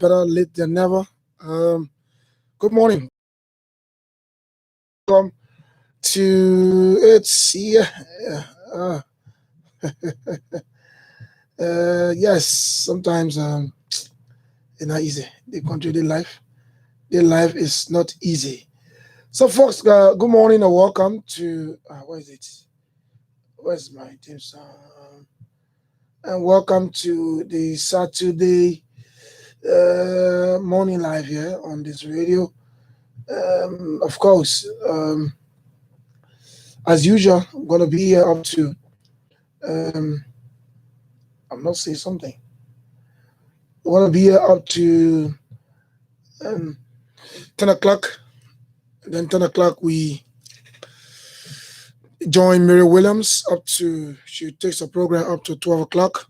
better late than never. Good morning. Welcome to it's yeah. Uh, yes, sometimes it's not easy. The country, their life is not easy. So, folks, good morning and welcome to where is it? Where's my team song? And welcome to the Saturday morning live here on this radio. Of course, as usual, I'm gonna be here up to um, I'm not saying something. I'm gonna be here up to um, 10 o'clock. Then 10 o'clock we join Mary Williams up to she takes the program up to 12 o'clock,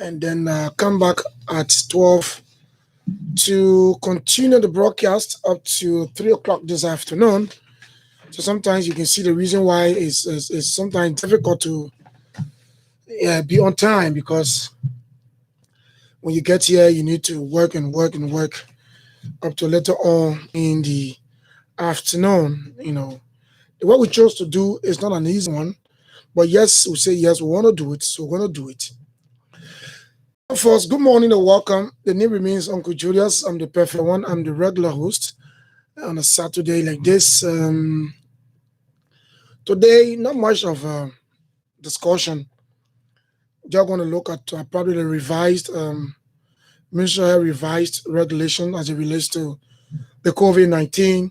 and then come back at 12 to continue the broadcast up to 3 o'clock this afternoon. So sometimes you can see the reason why it's sometimes difficult to be on time because when you get here, you need to work and work and work up to later on in the afternoon. What we chose to do is not an easy one, but yes, we say yes, we want to do it, so we're going to do it. First, good morning and welcome. The name remains Uncle Julius. I'm the perfect one. I'm the regular host on a Saturday like this. Today, not much of a discussion. Just going to look at probably the ministerial revised regulation as it relates to the COVID-19.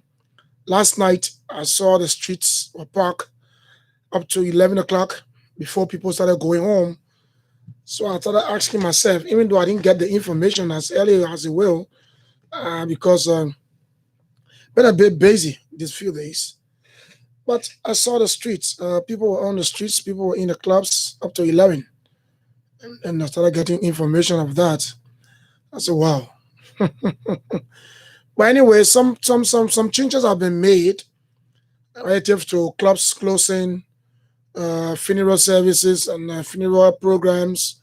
Last night, I saw the streets were packed up to 11 o'clock before people started going home. So I started asking myself, even though I didn't get the information as early as it will, because been a bit busy these few days. But I saw the streets. People were on the streets. People were in the clubs up to 11. And I started getting information of that. I said, wow. But anyway, some changes have been made relative to clubs closing, funeral services, and funeral programs,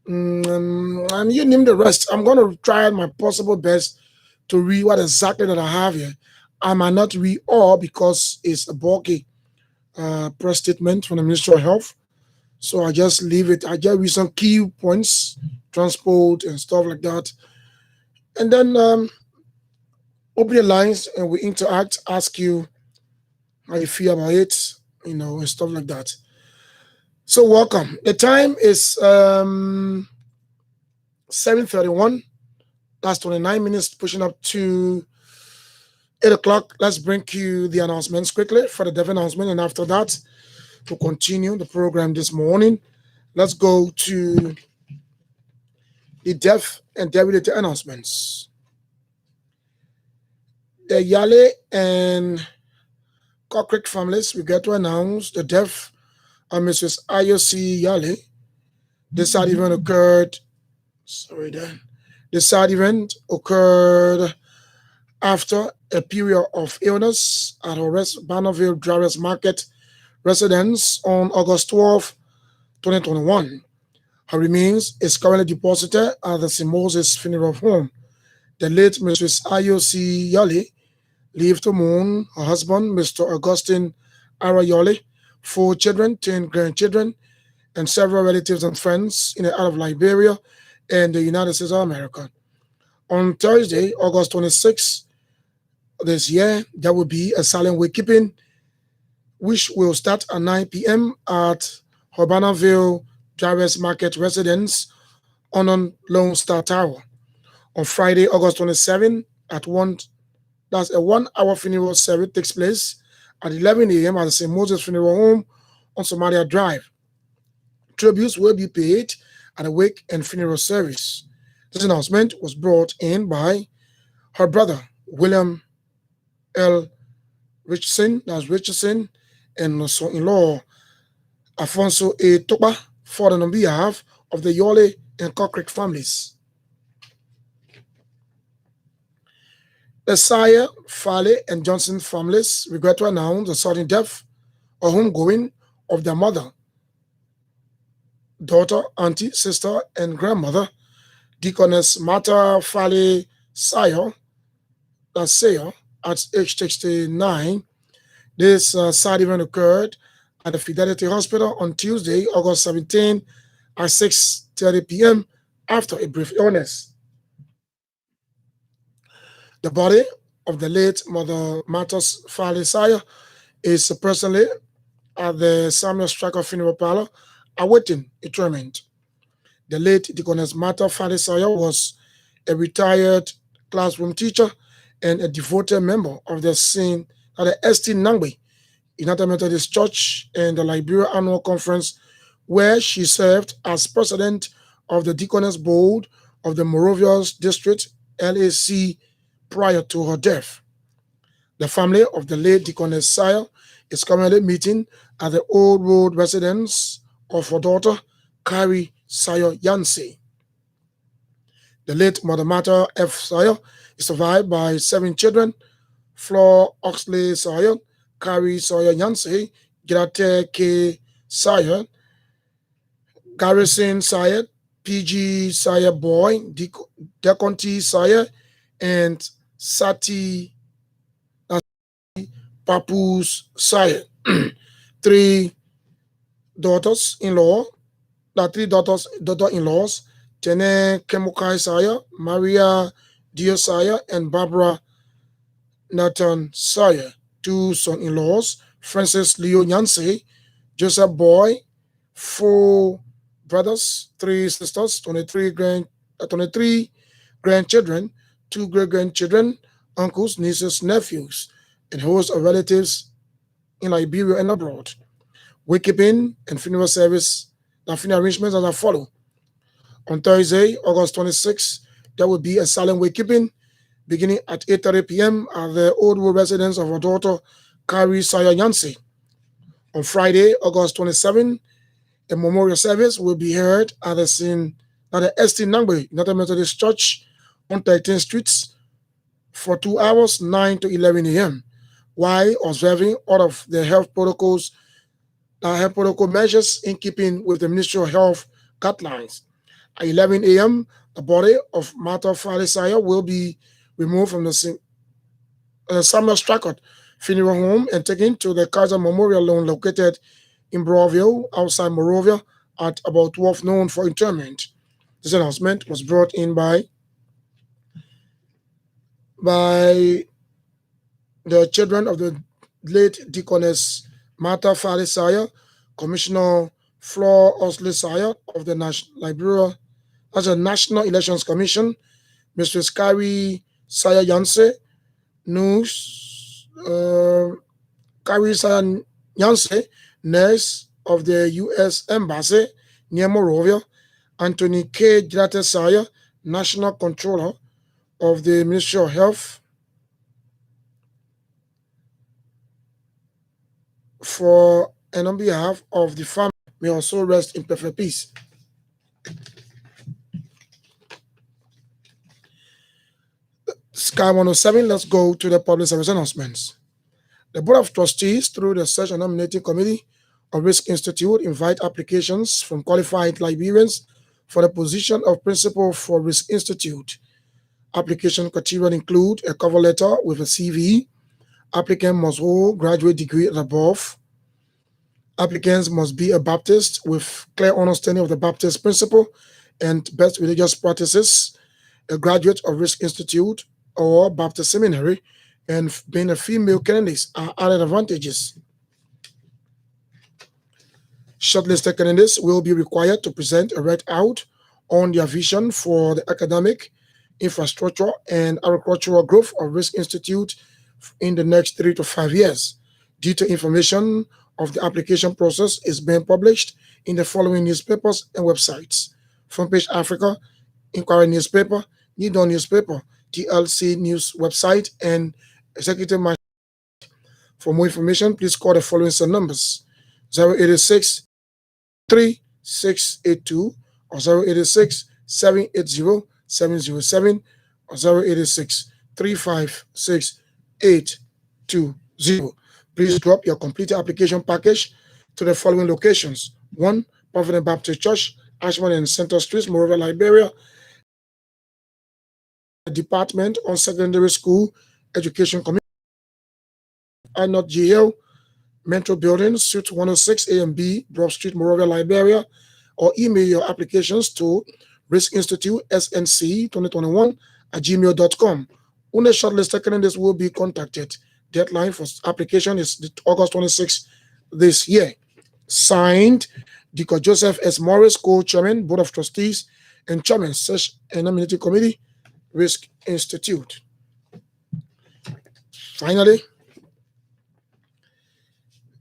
and you name the rest. I'm going to try my possible best to read what exactly that I have here. I might not read all because it's a bulky press statement from the Ministry of Health. So I just leave it. I just read some key points, transport and stuff like that. And then open your lines and we interact, ask you how you feel about it, and stuff like that. So welcome. The time is 7:31. That's 29 minutes, pushing up to 8 o'clock. Let's bring you the announcements quickly for the deaf announcement. And after that, we'll continue the program this morning. Let's go to the deaf and deaf-related announcements. The Yale and Cockrick families, we get to announce the death of Mrs. IOC Yale. This sad event occurred. The sad event occurred after a period of illness at her Bannerville Drivers Market residence on August 12, 2021. Her remains is currently deposited at the St. Moses Funeral Home. The late Mrs. IOC Yale lived to mourn her husband, Mr. Augustine Arayole, 4 children, 10 grandchildren, and several relatives and friends in and out of Liberia and the United States of America. On Thursday, August 26 this year, there will be a silent wakekeeping, which will start at 9 p.m. at Urbanaville Drivers Market residence on Lone Star Tower. On Friday, August 27 at 1, that's a 1-hour funeral service takes place at 11 a.m. at the St. Moses Funeral Home on Somalia Drive. Tributes will be paid at a wake and funeral service. This announcement was brought in by her brother, William L. Richardson, that's Richardson, and her son-in-law, Afonso A. Topa, for on behalf of the Yole and Cockrick families. The Sire, Fale, and Johnson families regret to announce the sudden death or homegoing of their mother, daughter, auntie, sister, and grandmother, Deaconess Mata Fale Sayo, Sayo, at age 69. This sad event occurred at the Fidelity Hospital on Tuesday, August 17, at 6:30 p.m. after a brief illness. The body of the late Mother Matos Fale Sayo is presently at the Samuel Stracker Funeral Parlor awaiting interment. The late Deaconess Martha Fadisaya was a retired classroom teacher and a devoted member of the scene at the St. Nangbe United Methodist Church and the Liberia Annual Conference, where she served as president of the Deaconess Board of the Moravians District LAC prior to her death. The family of the late Deaconess Saya is currently meeting at the Old Road residence of her daughter, Carrie Sayo Yancey. The late Mother Martha F. Sayo is survived by 7 children: Flor Oxley Sayo, Carrie Sayo Yancey, Girate K. Sayo, Garrison Sayo, PG Sayo Boy, Deconti Sayo, and Sati Papus Sayo. Three daughters-in-law, daughter-in-laws, Tene Kemukai Saya, Maria Dio Saya, and Barbara Nathan Saya. 2 son-in-laws, Francis Leo Yancey, Joseph Boy, 4 brothers, 3 sisters, 23 grandchildren, 2 great-grandchildren, uncles, nieces, nephews, and host of relatives in Liberia and abroad. Wakekeeping and funeral service, the funeral arrangements as follow. On Thursday, August 26, there will be a silent wakekeeping beginning at 8:30 p.m. at the Old Wood residence of her daughter, Carrie Saya Yancey. On Friday, August 27, a memorial service will be held at the scene at the St. Nangbe United Methodist Church on 13th Street for 2 hours, 9 to 11 a.m., while observing all of the health protocol measures in keeping with the Ministry of Health guidelines. At 11 a.m., the body of Martha Falisaya will be removed from the Samuel Strackert Funeral Home and taken to the Kaiser Memorial Lawn located in Broadville, outside Morovia, at about 12 noon for interment. This announcement was brought in by the children of the late Deaconess Martha Falisaya, Commissioner Flor Osley Saya of the Liberia as a National Elections Commission, Mrs. Carrie Saya Yancey, Carrie Saya Yancey, nurse of the U.S. Embassy near Morovia, Anthony K. Girate Saya, National Controller of the Ministry of Health, for and on behalf of the family, may also rest in perfect peace. Sky 107, let's go to the public service announcements. The Board of Trustees, through the Search and Nominating Committee of Risk Institute, invite applications from qualified Liberians for the position of Principal for Risk Institute. Application criteria include a cover letter with a CV. Applicant must hold graduate degree and above. Applicants must be a Baptist with clear understanding of the Baptist principle and best religious practices, a graduate of Risk Institute or Baptist Seminary, and being a female candidate are added advantages. Shortlisted candidates will be required to present a write-out on their vision for the academic, infrastructure, and agricultural growth of Risk Institute in the next 3 to 5 years. Detailed information of the application process is being published in the following newspapers and websites: Front Page Africa, Inquiry Newspaper, New Dawn Newspaper, TLC News website, and Executive Magistrate. For more information, please call the following cell numbers: 086 3682 or 086 780 707 or 086 356 820. Please drop your complete application package to the following locations: 1, Providence Baptist Church, Ashman and Center Streets, Morovia, Liberia; Department on Secondary School Education Committee, I not GL, Metro Building, Suite 106 A and B, Broad Street, Moravia, Liberia, or email your applications to Risk Institute SNC 2021 at gmail.com. Only shortlisted candidates will be contacted. Deadline for application is August 26th this year. Signed, Dr. Joseph S. Morris, co-chairman, Board of Trustees, and chairman, Search and Nominating Committee, Risk Institute. Finally,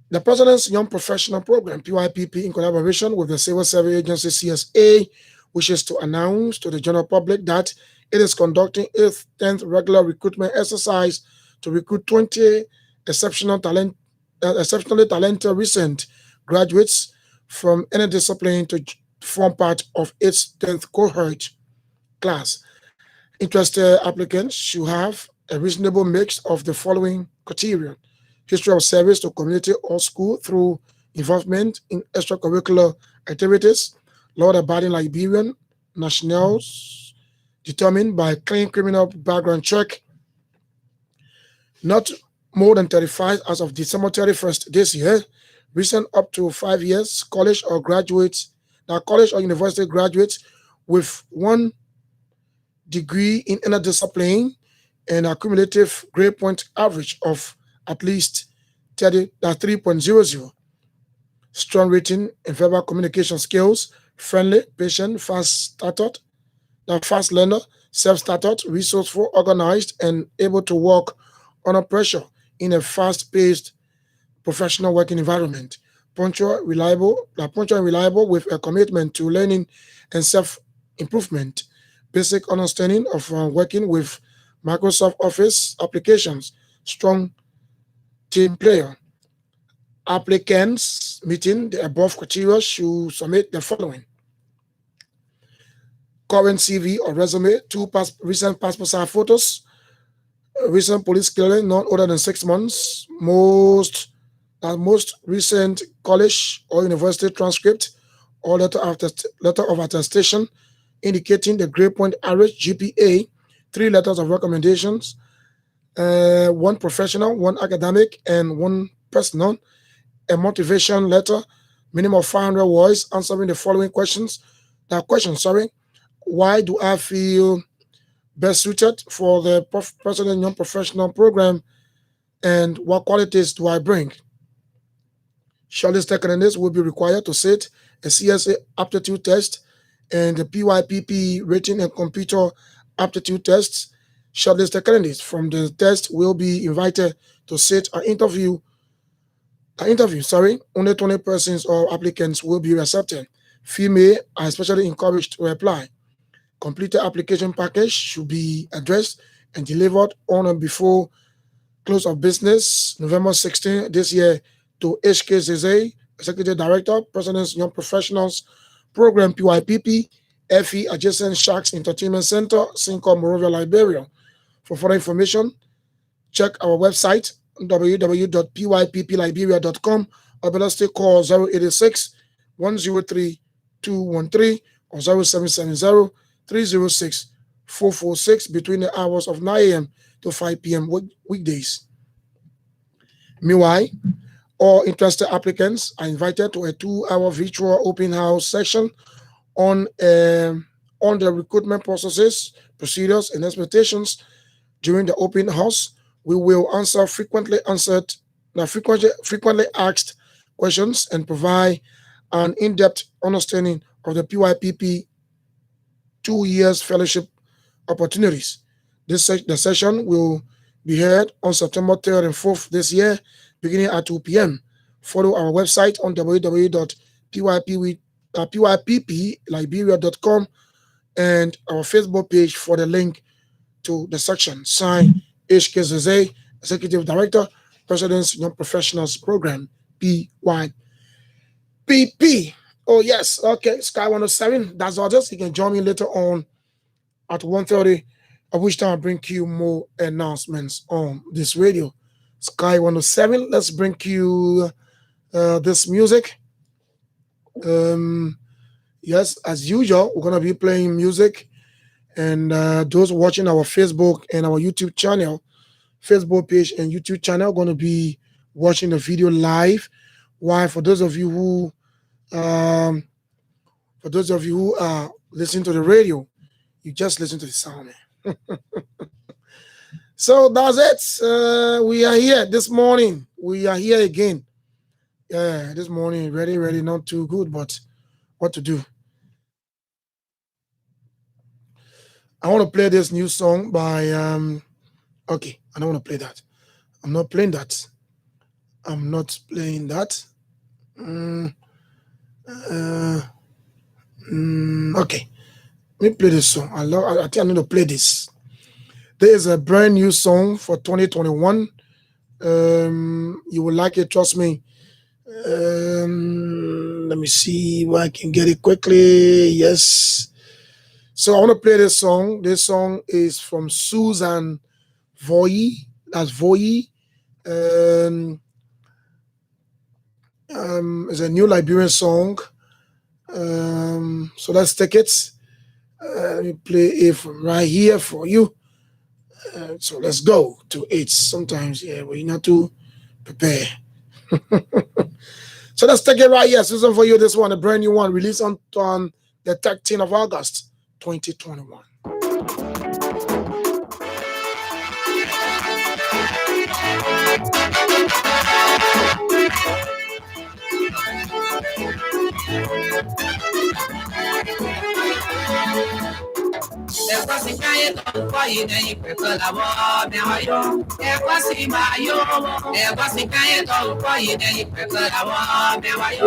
the President's Young Professional Program, PYPP, in collaboration with the Civil Service Agency, CSA, wishes to announce to the general public that it is conducting its 10th regular recruitment exercise to recruit 20 exceptionally talented recent graduates from any discipline to form part of its 10th cohort class. Interested applicants should have a reasonable mix of the following criteria: history of service to community or school through involvement in extracurricular activities, law-abiding Liberian nationals determined by clean criminal background check, not more than 35 as of December 31st this year, recent up to 5 years, college or university graduates with one degree in any discipline and a cumulative grade point average of at least 3.00. Strong written and verbal communication skills, friendly, patient, fast learner, self-started, resourceful, organized, and able to work under pressure in a fast-paced professional working environment. Punctual and reliable with a commitment to learning and self-improvement. Basic understanding of working with Microsoft Office applications. Strong team player. Applicants meeting the above criteria should submit the following: current CV or resume, two recent passport size photos, recent police clearance not older than 6 months, most recent college or university transcript or letter of attestation indicating the grade point average GPA, 3 letters of recommendations, 1 professional, 1 academic, and 1 personal, a motivation letter, minimum of 500 words, answering the following questions. Why do I feel best suited for the President Young Professional Program, and what qualities do I bring? Shortlisted candidates will be required to sit a CSA aptitude test and the PYPP rating and computer aptitude tests. Shortlisted candidates from the test will be invited to sit an interview. Only 20 persons or applicants will be accepted. Female are especially encouraged to apply. Completed application package should be addressed and delivered on and before close of business, November 16 this year, to HK Zeze, Executive Director, President's Young Professionals Program, PYPP, FE, adjacent Sharks Entertainment Center, Cinco, Moravia, Liberia. For further information, check our website, www.pyppliberia.com, or better still call 086 103 213 or 0770 306 446 between the hours of 9 a.m. to 5 p.m. weekdays. Meanwhile, all interested applicants are invited to a 2-hour virtual open house session on the recruitment processes, procedures, and expectations. During the open house, we will answer frequently asked questions and provide an in-depth understanding of the PYPP 2 years fellowship opportunities. The session will be held on September 3rd and 4th this year, beginning at 2 p.m. Follow our website on www.pyppliberia.com and our Facebook page for the link to the section. Signed, HK Zeze, Executive Director, President's Young Professionals Program, PYPP. Oh, yes. Okay, Sky 107. That's all. Just you can join me later on at 1:30, at which time I bring you more announcements on this radio. Sky 107. Let's bring you this music. Yes, as usual, we're going to be playing music And those watching our Facebook and our YouTube channel, Facebook page and YouTube channel, going to be watching the video live. Why? For those of you who are listening to the radio, you just listen to the sound, man. So that's it. We are here this morning. We are here again. Yeah, this morning, ready, not too good, but what to do? I want to play this new song by okay, I don't want to play that. I'm not playing that. I'm not playing that. Okay, let me play this song. I think I need to play this. There is a brand new song for 2021. You will like it, trust me. Let me see if I can get it quickly. Yes. So I want to play this song. This song is from Susan Voy. That's Voy. It's a new Liberian song. So let's take it. Let me play it from right here for you. So let's go to it. Sometimes, yeah, we need to prepare. So let's take it right here. Susan for you, this one, a brand new one, released on the 13th of August, 2021.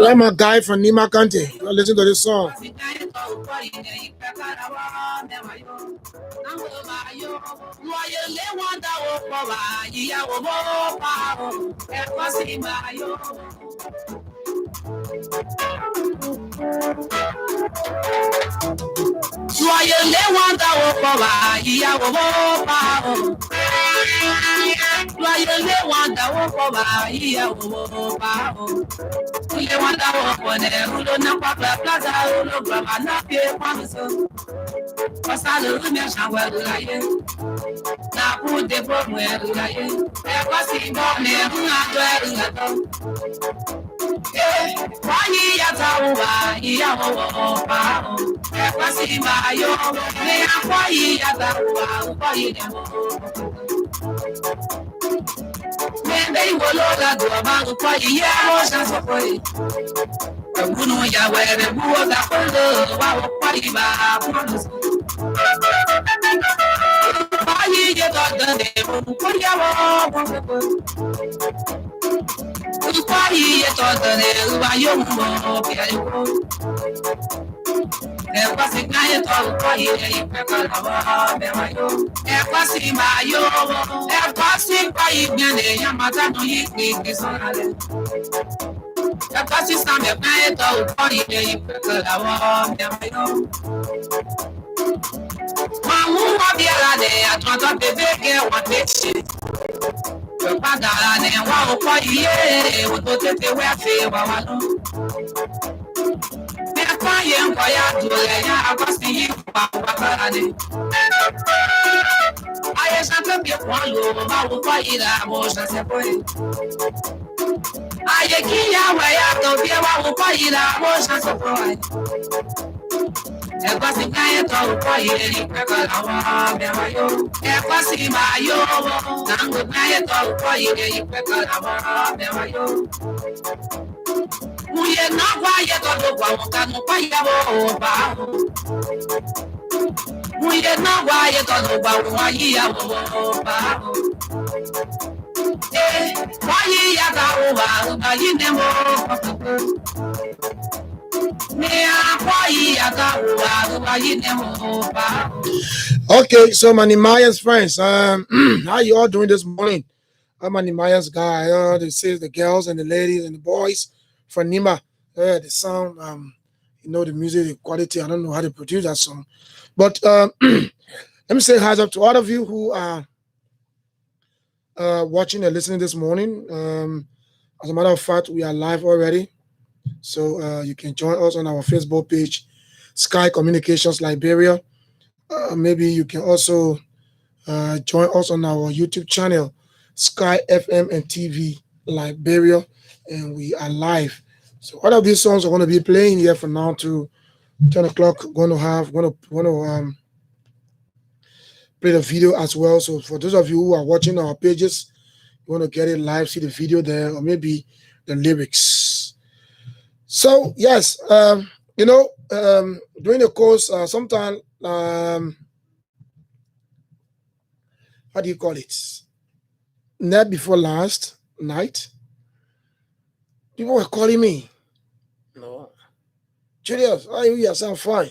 I'm a guy from Nima County. Listen to this song. Okay, so my Nehemiah's friends, how you all doing this morning? I'm a Nehemiah's guy. They say the girls and the ladies and the boys from Nima. The sound, the music, the quality. I don't know how to produce that song, but let me say hi up to all of you who are watching and listening this morning. As a matter of fact, we are live already, so you can join us on our Facebook page, Sky Communications Liberia. Maybe you can also join us on our YouTube channel, Sky FM and TV Liberia, and we are live. So all of these songs are going to be playing here from now to 10 o'clock. Going to play the video as well. So for those of you who are watching our pages, you want to get it live, see the video there, or maybe the lyrics. So yes, during the course, sometime how do you call it? Night before last night, people were calling me. No, Julius, how are you? Yes, I'm fine.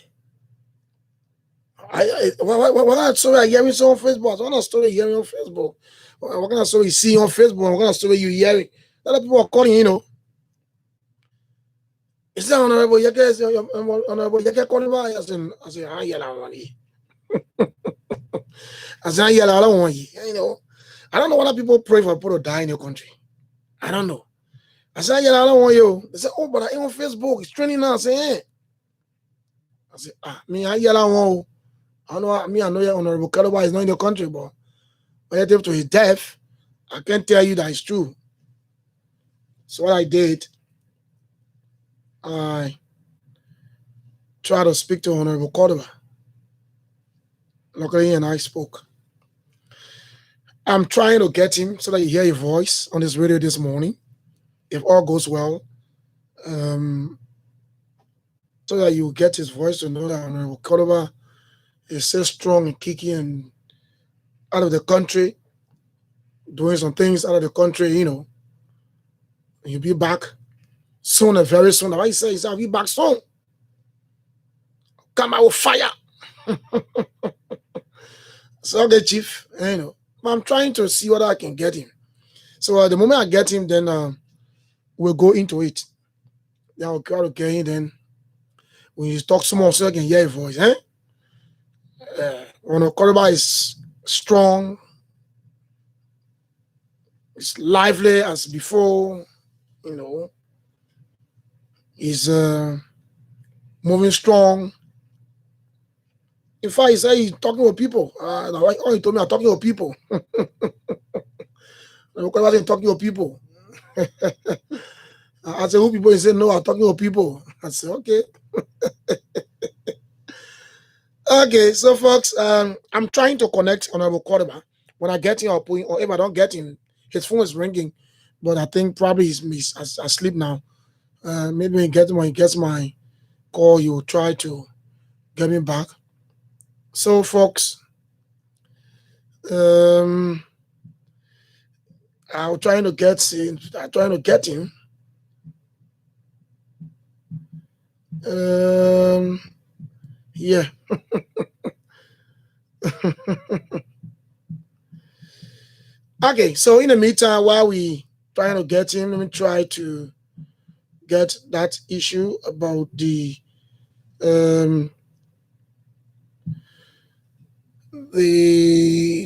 What story I hearing so on Facebook? What story you hearing on Facebook? What kind of story you see on Facebook? What kind of story you hearing? A lot of people are calling, Is that honorable? You guys, honorable, you get calling by? I say, I yell out you. I say, I yell out on you. I don't know whether people pray for people to die in your country. I don't know. I say, I yell out on you. They say, oh, but I on Facebook. It's trending now. I say, eh. I say, me, I yell out on you. I know your honorable Calabar is not in the country, but relative to his death, I can't tell you that it's true. So what I did, I tried to speak to Honorable Cordova. Luckily, and I spoke. I'm trying to get him so that you hear your voice on his radio this morning, if all goes well, so that you get his voice to know that Honorable Cordova is still strong and kicking and out of the country, doing some things out of the country, He'll be back soon and very soon. Why he says I'll be back soon. Come out with fire. So okay, Chief, but I'm trying to see whether I can get him. So the moment I get him, then we'll go into it. Then I'll try to get him. Then when you talk some more, so I can hear his voice, when the Cordova is strong, it's lively as before, he's moving strong. In fact, he said he's talking with people. He told me I'm talking with people. I said talking with people. I said, who people? He said, no, I'm talking with people. I said, okay. Okay, so folks, I'm trying to connect Honorable Cordova. When I get him, or if I don't get him, his phone is ringing, but I think probably he's asleep now. Maybe when he gets my call, he will try to get me back. So, folks, I'm trying to get him. Yeah. Okay, so in the meantime, while we trying to get him, let me try to get that issue about the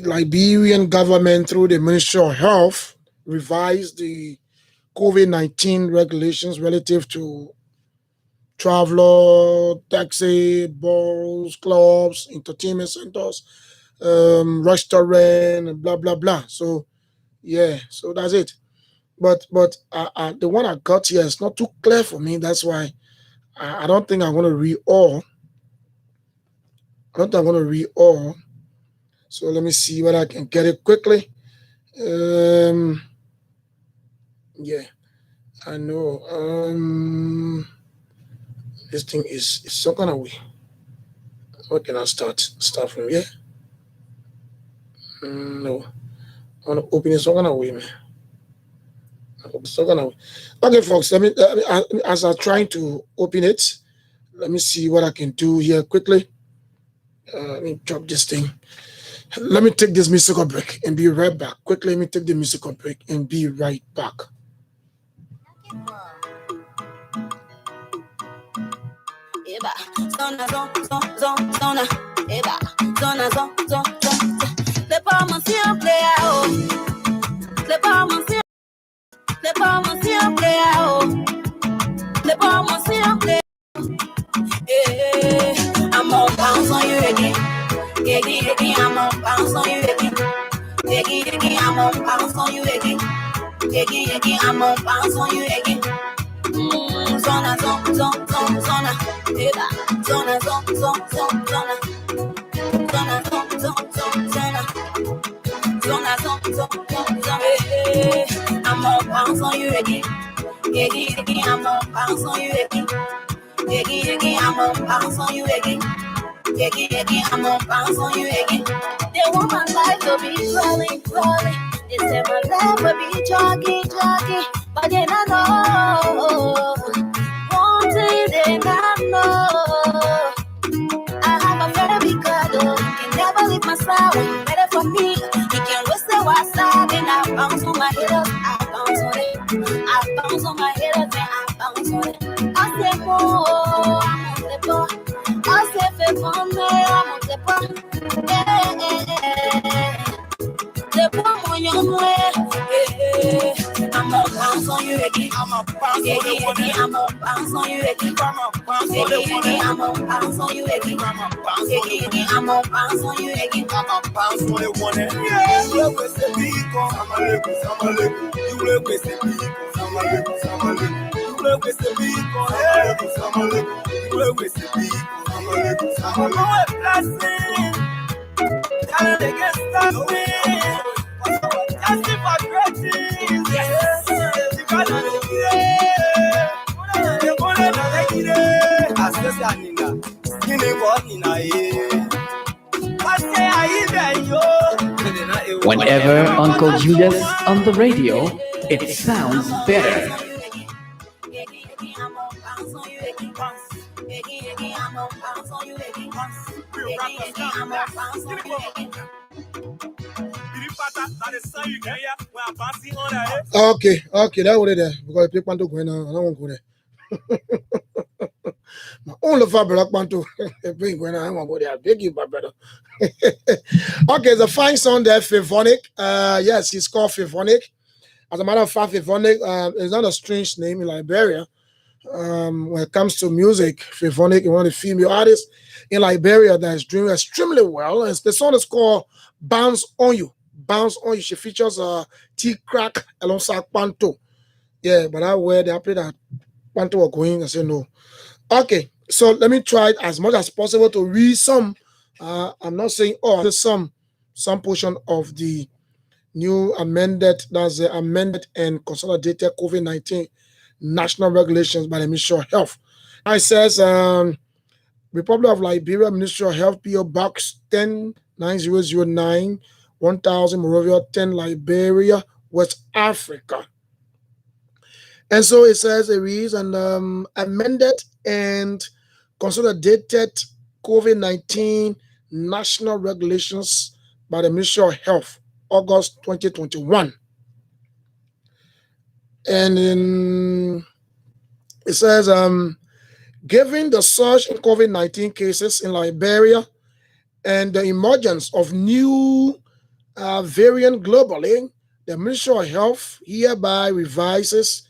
Liberian government through the Ministry of Health revised the COVID-19 regulations relative to traveler, taxi, balls, clubs, entertainment centers, restaurant, and blah blah blah. So yeah, so that's it. But the one I got here is not too clear for me. That's why I don't think I'm going to read all. So let me see whether I can get it quickly. Yeah, I know. This thing is some kind of way. What can I start? Start from here? No. I want to open it some kind of way, man. Okay, folks, let me as I'm trying to open it, let me see what I can do here quickly. Let me drop this thing. Let me take this musical break and be right back. Quickly, let me take the musical break and be right back. I'm on bounce on you again. Yegi, I'm on bounce on you again. Yegi, I'm on bounce on you again. Zona, zona, eba. Zona, zona. I'm on bounce on you again. Yegi, I'm on bounce on you again. Yegi, I'm on bounce on you again. Yegi, I'm on bounce on you again. They want my life to be crawling. They say my life will be jogging. But they not know. One thing they not know. I have a very big God, oh. He can never leave my side. When you better for me, he can whistle what's side. And I bounce on my head, I bounce on it. I bounce on my head, and I bounce on it. I say, oh, I'm on the ball. I say, I'm on the ball. The bomb on your way. I'm on bounce on you again. I'm on bounce on you again. I'm on bounce on you again. I'm on bounce on you again. I'm on bounce on you again. I'm on bounce on you again. I'm on bounce on you again. I'm on bounce on you again. Yeah, you always say big on. I'm a little. You always say big on. I'm a little. You always say big on. I'm a little. You always say big on. I'm a little. I'm a blessing. And they get stuck with. Justify greatness, yes. You gotta do it. You're gonna make it. As you say, Nina, you know what, Nina, Whenever Uncle Julius on the radio, it sounds better. Okay, that was it there. Because I pick Panto going on, I don't want to go there. My only favorite Panto, going on, I want to go there. I beg you, my brother. Okay, the fine song there, Favonic. Yes, he's called Favonic. As a matter of fact, Favonic is not a strange name in Liberia. When it comes to music, Favonic is one of the female artists in Liberia that is doing extremely well. And the song is called Bounce on You. Bounce on You. She features T-Crack alongside Panto. Yeah, but I wear the happy that Panto were going. I said no. Okay, so let me try as much as possible to read some. I'm not saying all. Some portion of the new amended, that's the amended and consolidated COVID-19 national regulations by the Ministry of Health. It says, Republic of Liberia, Ministry of Health, PO Box 109009, 1000 Monrovia, 10 Liberia, West Africa. And so it says it reads, and amended and consolidated COVID-19 national regulations by the Ministry of Health, August 2021. And it says, given the surge in COVID-19 cases in Liberia and the emergence of new variant globally, the Ministry of Health hereby revises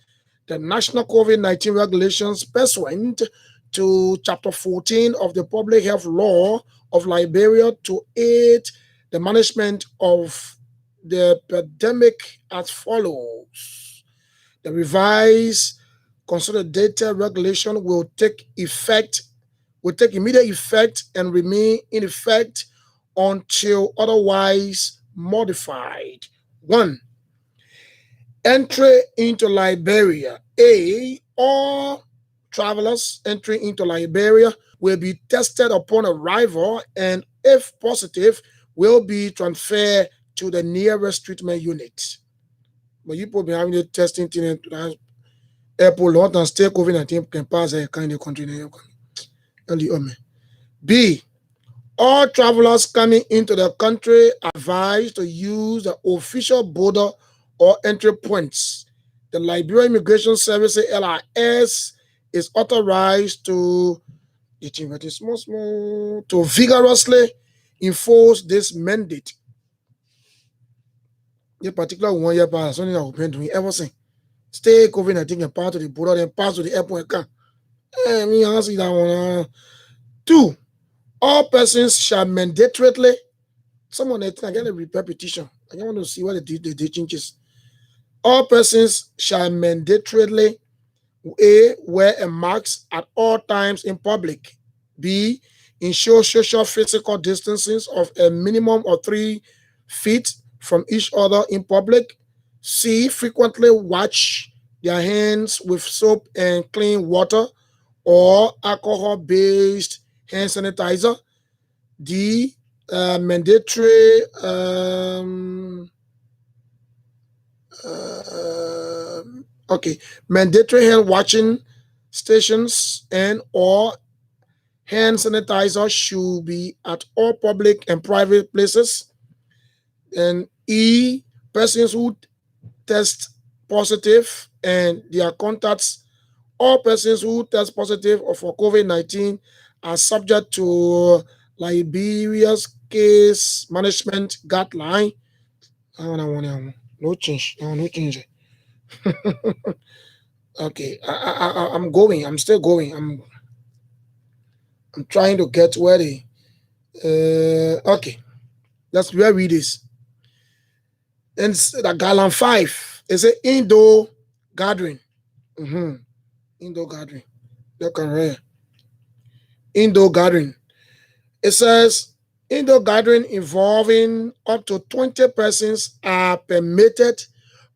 the national COVID-19 regulations pursuant to Chapter 14 of the Public Health Law of Liberia to aid the management of the epidemic as follows. The revised consolidated regulation will take immediate effect and remain in effect until otherwise modified. 1. Entry into Liberia. All travelers entering into Liberia will be tested upon arrival and, if positive, will be transferred to the nearest treatment unit. But you people be having the testing thing at airport, lot and stay COVID-19 can pass a kind of country. B. All travelers coming into the country are advised to use the official border or entry points. The Liberia Immigration Service, LIS, is authorized to vigorously enforce this mandate. The particular 1 year pass, something that happened to me ever since. Stay COVID-19 and pass to the border, then pass to the airport. Me answer that one. 2. All persons shall mandatorily Someone I get a repetition. I want to see what the changes. All persons shall mandatorily A. Wear a mask at all times in public. B. Ensure social physical distancing of a minimum of 3 feet from each other in public. C. Frequently wash their hands with soap and clean water or alcohol-based hand sanitizer. D. Mandatory okay, mandatory hand washing stations and or hand sanitizer should be at all public and private places. And E, persons who test positive and their contacts, all persons who test positive for COVID-19 are subject to Liberia's case management guideline. No change. No change. Okay, I'm going. I'm still going. I'm trying to get where they. Okay, that's where we read this. And the Gallon 5 is an indoor gathering. Indoor gathering. Look at indoor gathering. It says indoor gathering involving up to 20 persons are permitted,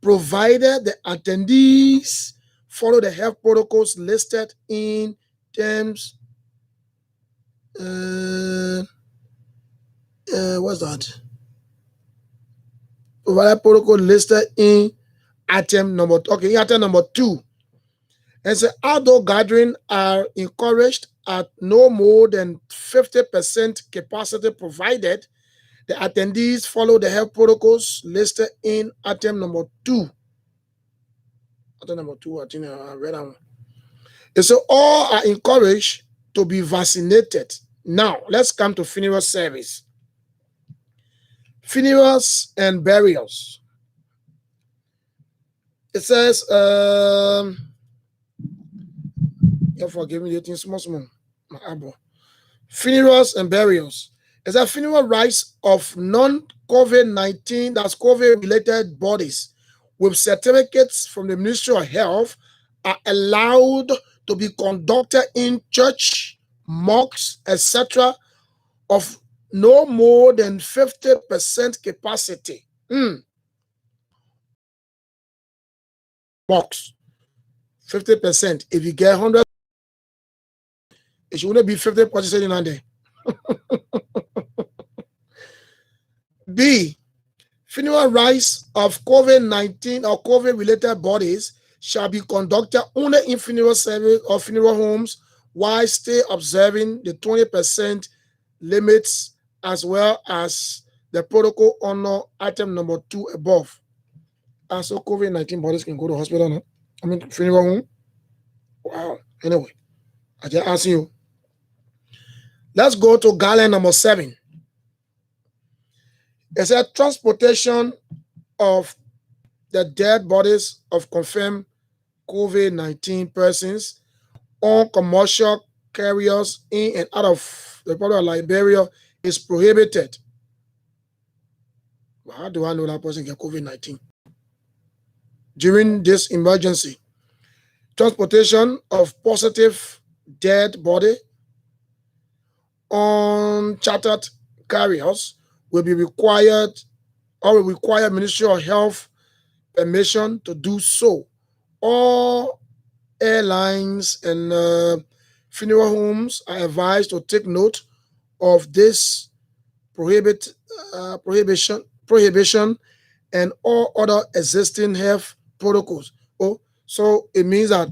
provided the attendees follow the health protocols listed in terms. What's that? Provided protocol listed in item number 2. And so outdoor gathering are encouraged at no more than 50% capacity, provided the attendees follow the health protocols listed in item number 2. Item number 2, I think I read that one. And so all are encouraged to be vaccinated. Now, let's come to funeral service. Funerals and burials. It says, you forgive me, the small. My elbow. Funerals and burials. It's a funeral rites of non-COVID-19, that's COVID-related bodies with certificates from the Ministry of Health are allowed to be conducted in church, mosques, etc. of no more than 50% capacity. Mosques, 50%. If you get 100, it should only be 50% in there. B. Funeral rites of COVID-19 or COVID-related bodies shall be conducted only in funeral service or funeral homes while still observing the 20% limits as well as the protocol under item number 2 above. And so COVID-19 bodies can go to hospital now. I mean, funeral home. Wow. Anyway, I just ask you. Let's go to gallon number 7. It said transportation of the dead bodies of confirmed COVID-19 persons on commercial carriers in and out of the Republic of Liberia is prohibited. How do I know that person get COVID-19? During this emergency, transportation of positive dead body on chartered carriers will be required or will require Ministry of Health permission to do so. All airlines and funeral homes are advised to take note of this prohibition and all other existing health protocols. Oh, so it means that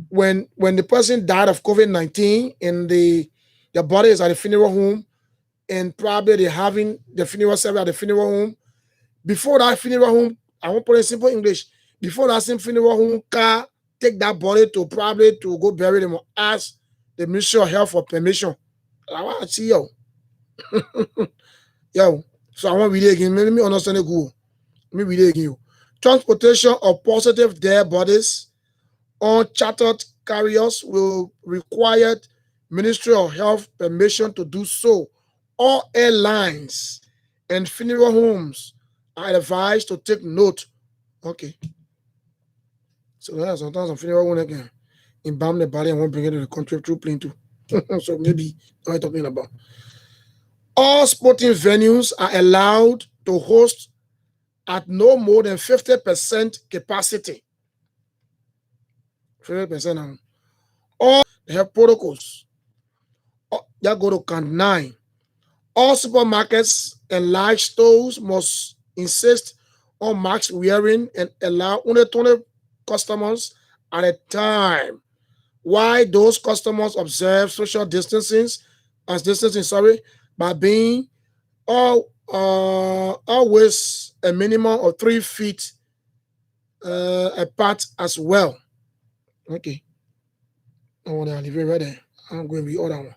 when the person died of COVID-19 and the body is at the funeral home and probably they're having the funeral service at the funeral home, before that funeral home, I won't put it in simple English, before that same funeral home car take that body to probably to go bury them or ask the Ministry of Health for permission. I want to see yo. Yo. So I want to read it again. Let me understand it good. Let me read it again. Transportation of positive dead bodies on chartered carriers will require Ministry of Health permission to do so. All airlines and funeral homes are advised to take note. Okay. So sometimes some funeral home again embalm the body and won't bring it to the country through plane too. So maybe what I'm talking about. All sporting venues are allowed to host at no more than 50% capacity. 50% now. All they have protocols. That go to count 9. All supermarkets and large stores must insist on mask wearing and allow only 20 customers at a time. Why those customers observe social distancing, by being always a minimum of 3 feet apart as well. Okay. I want to leave it right there. I'm going to be other one.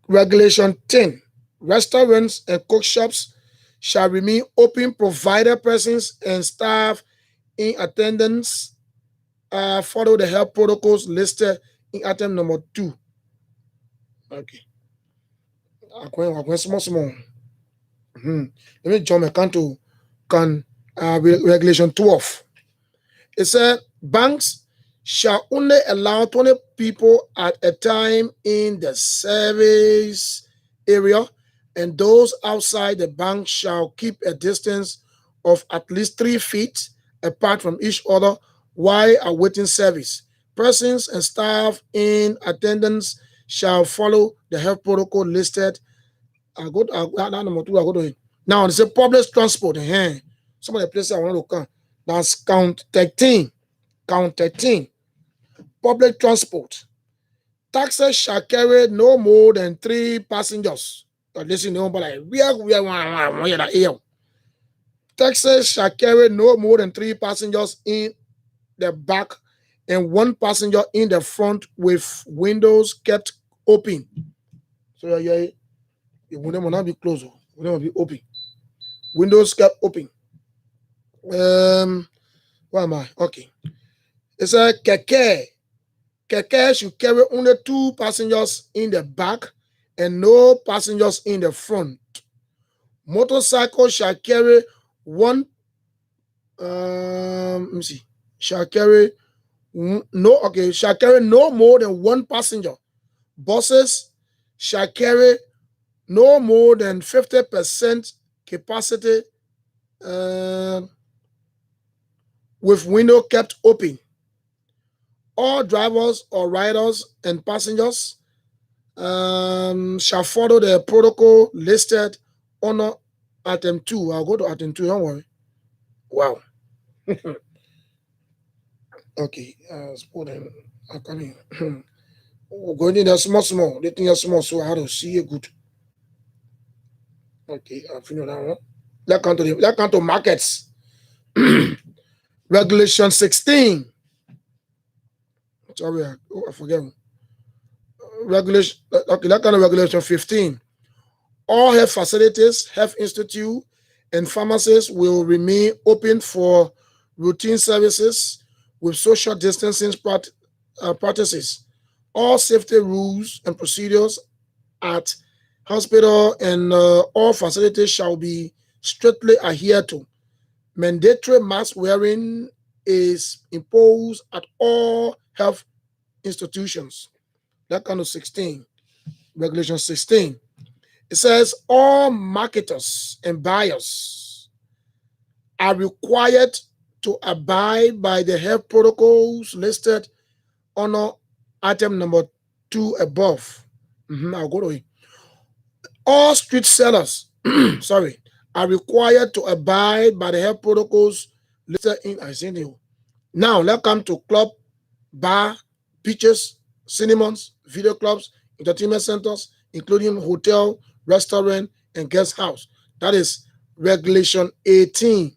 Regulation 10. Restaurants and cook shops shall remain open provided persons and staff in attendance follow the health protocols listed in item number 2. Okay. I'm going small. Let me jump account to regulation 12. It said banks shall only allow 20 people at a time in the service area, and those outside the bank shall keep a distance of at least 3 feet apart from each other while awaiting service. Persons and staff in attendance shall follow the health protocol listed. Number 2, I go to it. Now, it's a public transport. Some of the places I want to come. That's count 13. Count 13. Public transport. Taxis shall carry no more than 3 passengers. Listen, taxis shall carry no more than 3 passengers in the back and 1 passenger in the front with windows kept open. So it will not be closed. It will not be open. Windows kept open. Where am I? Okay. It's a keke. Keke should carry only 2 passengers in the back and no passengers in the front. Motorcycle shall carry 1. Let me see. Shall carry no more than 1 passenger. Buses shall carry no more than 50% capacity with window kept open. All drivers or riders and passengers shall follow the protocol listed on item 2. I'll go to item 2, don't worry. Wow. Okay. I'm coming. We're going in there small. They think small, so I have to see it good. Okay, I'll finish that one. Let's come to markets. Regulation 16. Sorry, I forget. Regulation. Okay, that kind of regulation 15. All health facilities, health institute, and pharmacies will remain open for routine services with social distancing practices. All safety rules and procedures at hospital and all facilities shall be strictly adhered to. Mandatory mask wearing is imposed at all health institutions. That kind of 16. Regulation 16. It says all marketers and buyers are required to abide by the health protocols listed on item number 2 above. I'll go to it. All street sellers, are required to abide by the health protocols listed in. I see you. Now let's come to club, bar, beaches, cinemas, video clubs, entertainment centers, including hotel, restaurant, and guest house. That is regulation 18.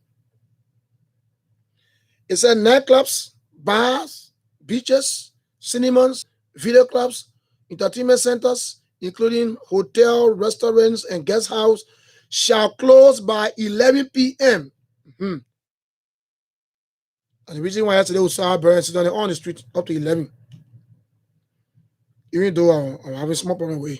It said nightclubs, bars, beaches, cinemas, video clubs, entertainment centers, including hotel, restaurants, and guest house, shall close by 11 p.m. And the reason why yesterday we saw burns on the street up to 11. Even though I'm having small problem with,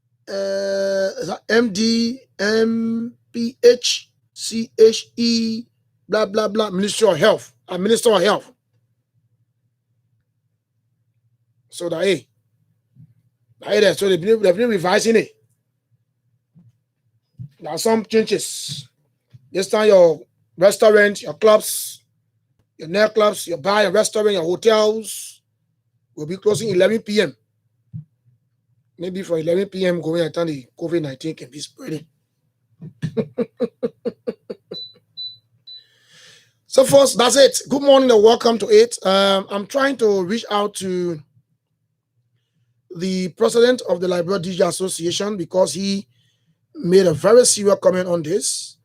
Is that MDMPHCHE blah blah blah Ministry of Health, Minister of Health. So that so they've been revising it. There are some changes. This time your restaurant, your clubs, your nightclubs, your bar, your restaurant, your hotels will be closing 11 p.m. Maybe from 11 p.m. going until the COVID-19 can be spreading. So first, that's it. Good morning and welcome to it. I'm trying to reach out to the president of the Liberia DJ Association because he made a very serious comment on this.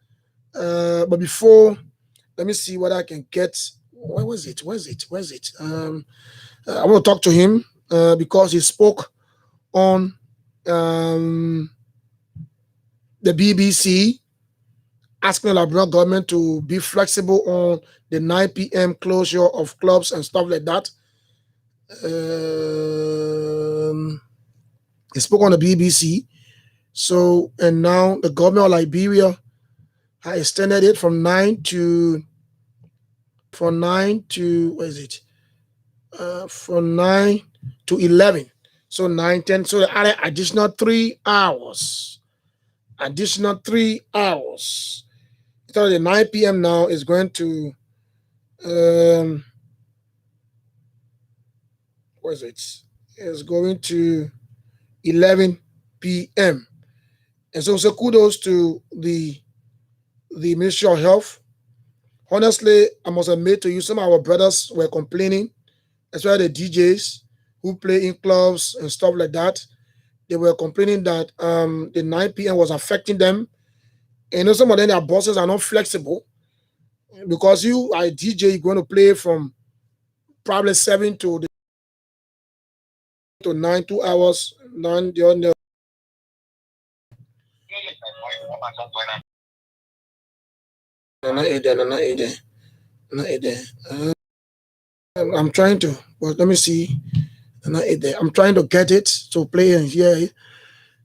But before, let me see what I can get. Where was it? I want to talk to him because he spoke on the BBC, asking the Liberia government to be flexible on the 9 p.m. closure of clubs and stuff like that. He spoke on the BBC. So, and now the government of Liberia has extended it from 9 to from 9 to 11. So 9, 10. So they added additional 3 hours. Additional 3 hours. So the 9 p.m. now is going to It's going to 11 p.m. And so kudos to the Ministry of Health. Honestly, I must admit to you, some of our brothers were complaining, especially the DJs who play in clubs and stuff like that. They were complaining that the 9 p.m. was affecting them. And some of them, their bosses are not flexible because you are a DJ, you're going to play from probably 7 to 9, 2 hours. 9, I'm trying to, but let me see. I'm trying to get it to play and hear it.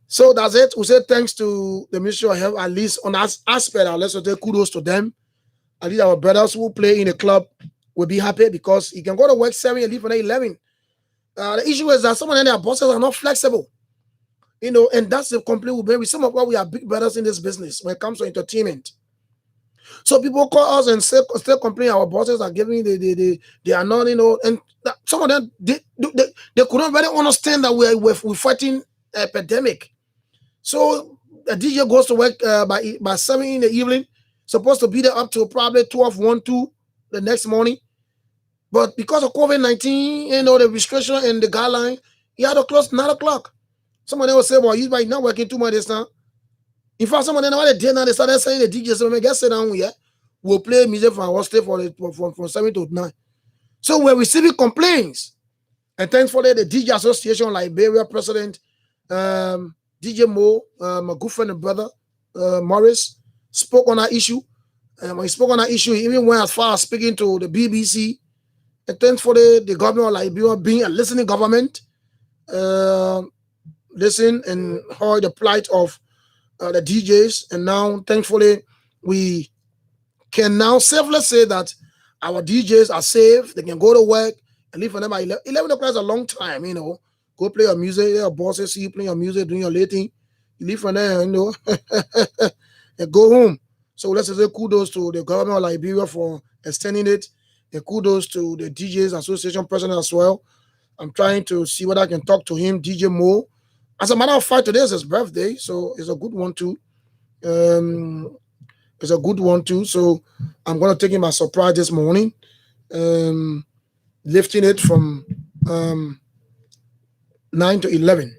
So that's it. We say thanks to the Ministry of Health, at least on that aspect. Let's say kudos to them. At least our brothers who play in the club will be happy because you can go to work 7 and leave for 11. The issue is that some of their bosses are not flexible. And that's the complaint we bring with some of what we are big brothers in this business when it comes to entertainment. So people call us and still complain our bosses are giving they are not, and some of them they couldn't really understand that we're fighting a pandemic. So the DJ goes to work by 7 in the evening, supposed to be there up to probably 12, 1, 2 the next morning. But because of COVID-19, the restriction and the guideline, he had to close 9 o'clock. Some of them will say, well, you might not working too much this time. In fact, some of them, what they did now, they started saying the DJ, so get sit down here, we'll play music from our stay from 7 to 9. So we're receiving complaints. And thankfully, the DJ Association Liberia president, DJ Mo, my good friend and brother, Morris, spoke on that issue. He spoke on that issue, he even went as far as speaking to the BBC. And thankfully, the government of Liberia, being a listening government, listen and heard the plight of the DJs. And now, thankfully, we can now safely say that our DJs are safe. They can go to work and leave for them at 11 o'clock is a long time, Go play your music. Your bosses see you playing your music, doing your late thing. You leave from there, and go home. So let's say kudos to the government of Liberia for extending it. And kudos to the DJs Association president as well. I'm trying to see whether I can talk to him, DJ Mo. As a matter of fact, today is his birthday, so it's a good one too. So I'm going to take him as a surprise this morning, lifting it from 9 to 11.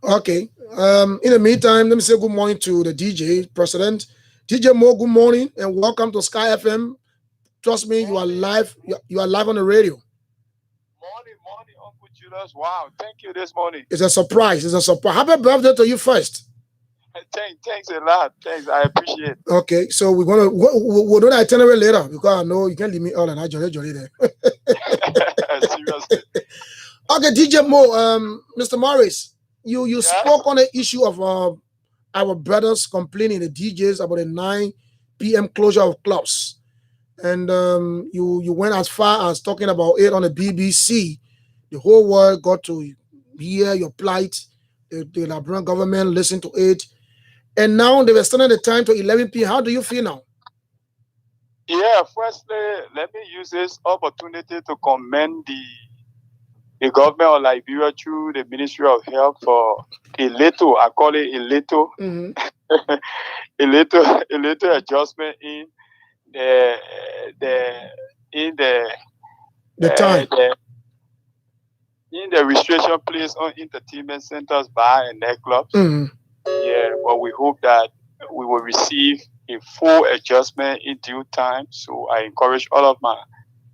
Okay. In the meantime, let me say good morning to the DJ president. DJ Mo, good morning and welcome to Sky FM. Trust me, you are live. You are live on the radio. Morning, Uncle Julius. Wow, thank you this morning. It's a surprise. Happy birthday to you first. Thanks a lot. Thanks, I appreciate it. Okay, so we'll do the itinerary later because I know you can't leave me all and I jolly there. Seriously. Okay, DJ Mo, Mr. Morris, you Yes. spoke on the issue of our brothers complaining, the DJs, about the 9 p.m. closure of clubs, and you went as far as talking about it on the BBC. The whole world got to hear your plight. The Liberian government listened to it, and now they were extending the time to 11 p.m. How do you feel now? Yeah, firstly, let me use this opportunity to commend the government of Liberia through the Ministry of Health for a little, I call it a little, a little adjustment in the in the The time. in the restriction placed on entertainment centers, bar and nightclubs. Yeah, but we hope that we will receive a full adjustment in due time. So I encourage all of my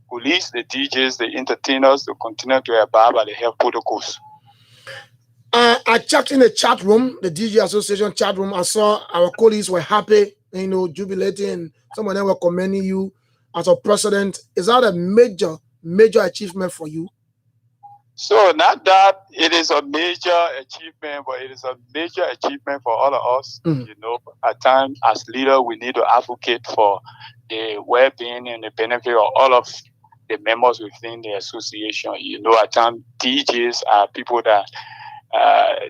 police, the DJs, the entertainers to continue to abide by the health protocols. I checked in the chat room, the DJ Association chat room. I saw our colleagues were happy, jubilating. Some of them were commending you as a president. Is that a major achievement for you? So not that it is a major achievement, but it is a major achievement for all of us. At times as leader, we need to advocate for the well-being and the benefit of all of the members within the association. At times DJs are people that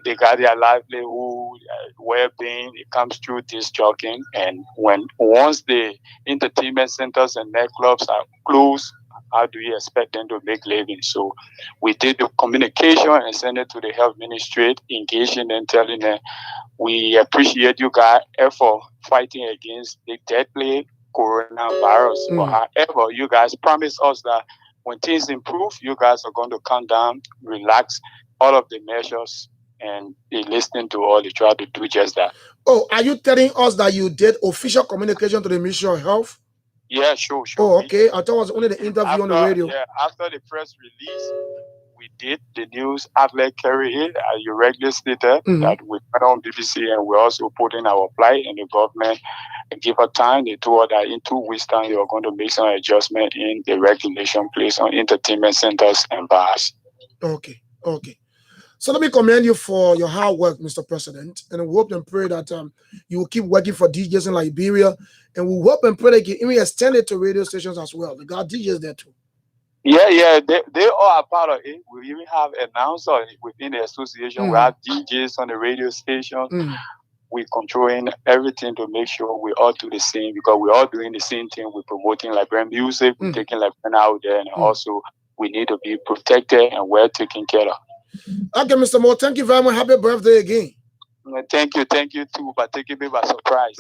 they got their livelihood, well-being. It comes through this jogging, and once the entertainment centers and nightclubs are closed, how do you expect them to make living? So we did the communication and send it to the health ministry, engaging them, telling them we appreciate you guys' effort fighting against the deadly coronavirus. But however, you guys promised us that when things improve, you guys are going to calm down, relax all of the measures, and be listening to all. They try to do just that. Oh, are you telling us that you did official communication to the Ministry of Health? Yeah, sure. Oh, okay. I thought it was only the interview on the radio. Yeah, after the press release, we did the news outlet carry it. You regularly stated that we went on BBC, and we're also putting our plight in the government and give her time. They told her that in 2 weeks' time, they were going to make some adjustment in the regulation placed on entertainment centers and bars. Okay. So let me commend you for your hard work, Mr. President, and we hope and pray that you will keep working for DJs in Liberia, and we hope and pray that you even extend it to radio stations as well. We got DJs there too. Yeah, they all are part of it. We even have announcers within the association. We have DJs on the radio station. We're controlling everything to make sure we all do the same, because we're all doing the same thing. We're promoting Liberian music, we're taking Liberian out there, and also we need to be protected and well taken care of. Okay, Mr. Moore, thank you very much. Happy birthday again. Thank you too, for taking me by surprise.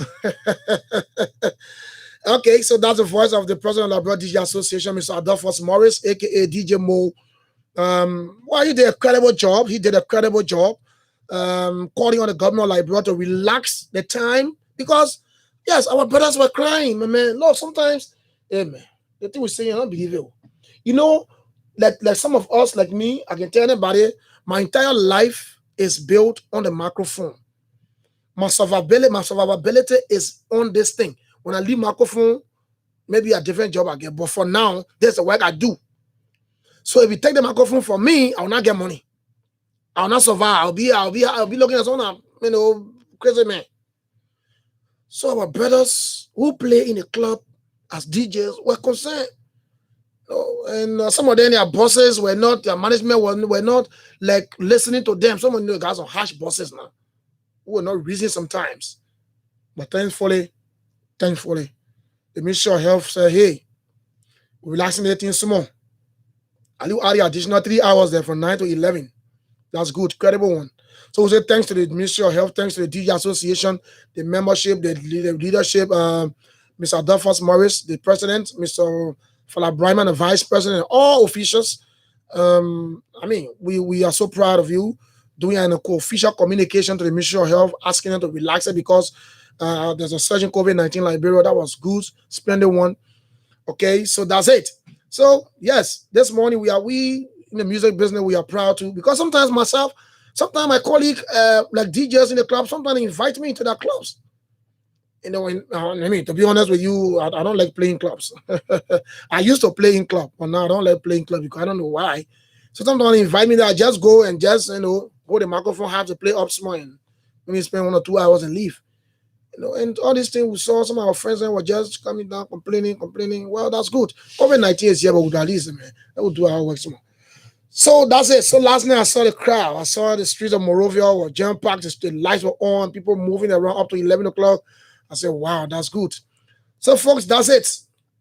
Okay, so that's the voice of the president of the Liberia DJ Association, Mr. Adolphus Morris, aka DJ Mo. Well, he did a credible job. Calling on the government of Liberia to relax the time, because yes, our brothers were crying, man. Look, sometimes, man, the thing we say, unbelievable. Like some of us, like me, I can tell anybody, my entire life is built on the microphone. My survivability is on this thing. When I leave microphone, maybe a different job I get, but for now, there's the work I do. So if you take the microphone from me, I will not get money. I will not survive. I'll be looking at someone, crazy man. So our brothers who play in the club as DJs were concerned. And some of them, their bosses were not, their management were not like listening to them. Some of the guys are harsh bosses now, who are not reasoning sometimes. But thankfully, the Ministry of Health said, hey, we're relaxing the thing some more. I'll add the additional 3 hours there from 9 to 11. That's good, credible one. So we say thanks to the Ministry of Health, thanks to the DJ Association, the membership, the leadership, Mr. Adolphus Morris, the president, Mr. Fala Bryman, the vice president, all officials. We are so proud of you doing an official communication to the Ministry of Health, asking them to relax it, because there's a surge in COVID-19 in Liberia. That was good, splendid one. Okay, so that's it. So yes, this morning we in the music business, we are proud to, because sometimes my colleague, like DJs in the club, sometimes invite me into their clubs. To be honest with you, I don't like playing clubs. I used to play in club, but now I don't like playing club because I don't know why. So sometimes they invite me there, I just go and just, hold the microphone, have to play up small, and maybe spend 1 or 2 hours and leave. And all these things we saw, some of our friends were just coming down, complaining. Well, that's good. COVID-19 is here, but we'll release it, man. That will do our work some more. So that's it. So last night I saw the crowd. I saw the streets of Morovia were jam-packed. The lights were on, people moving around up to 11 o'clock. I said, wow, that's good. So, folks, that's it.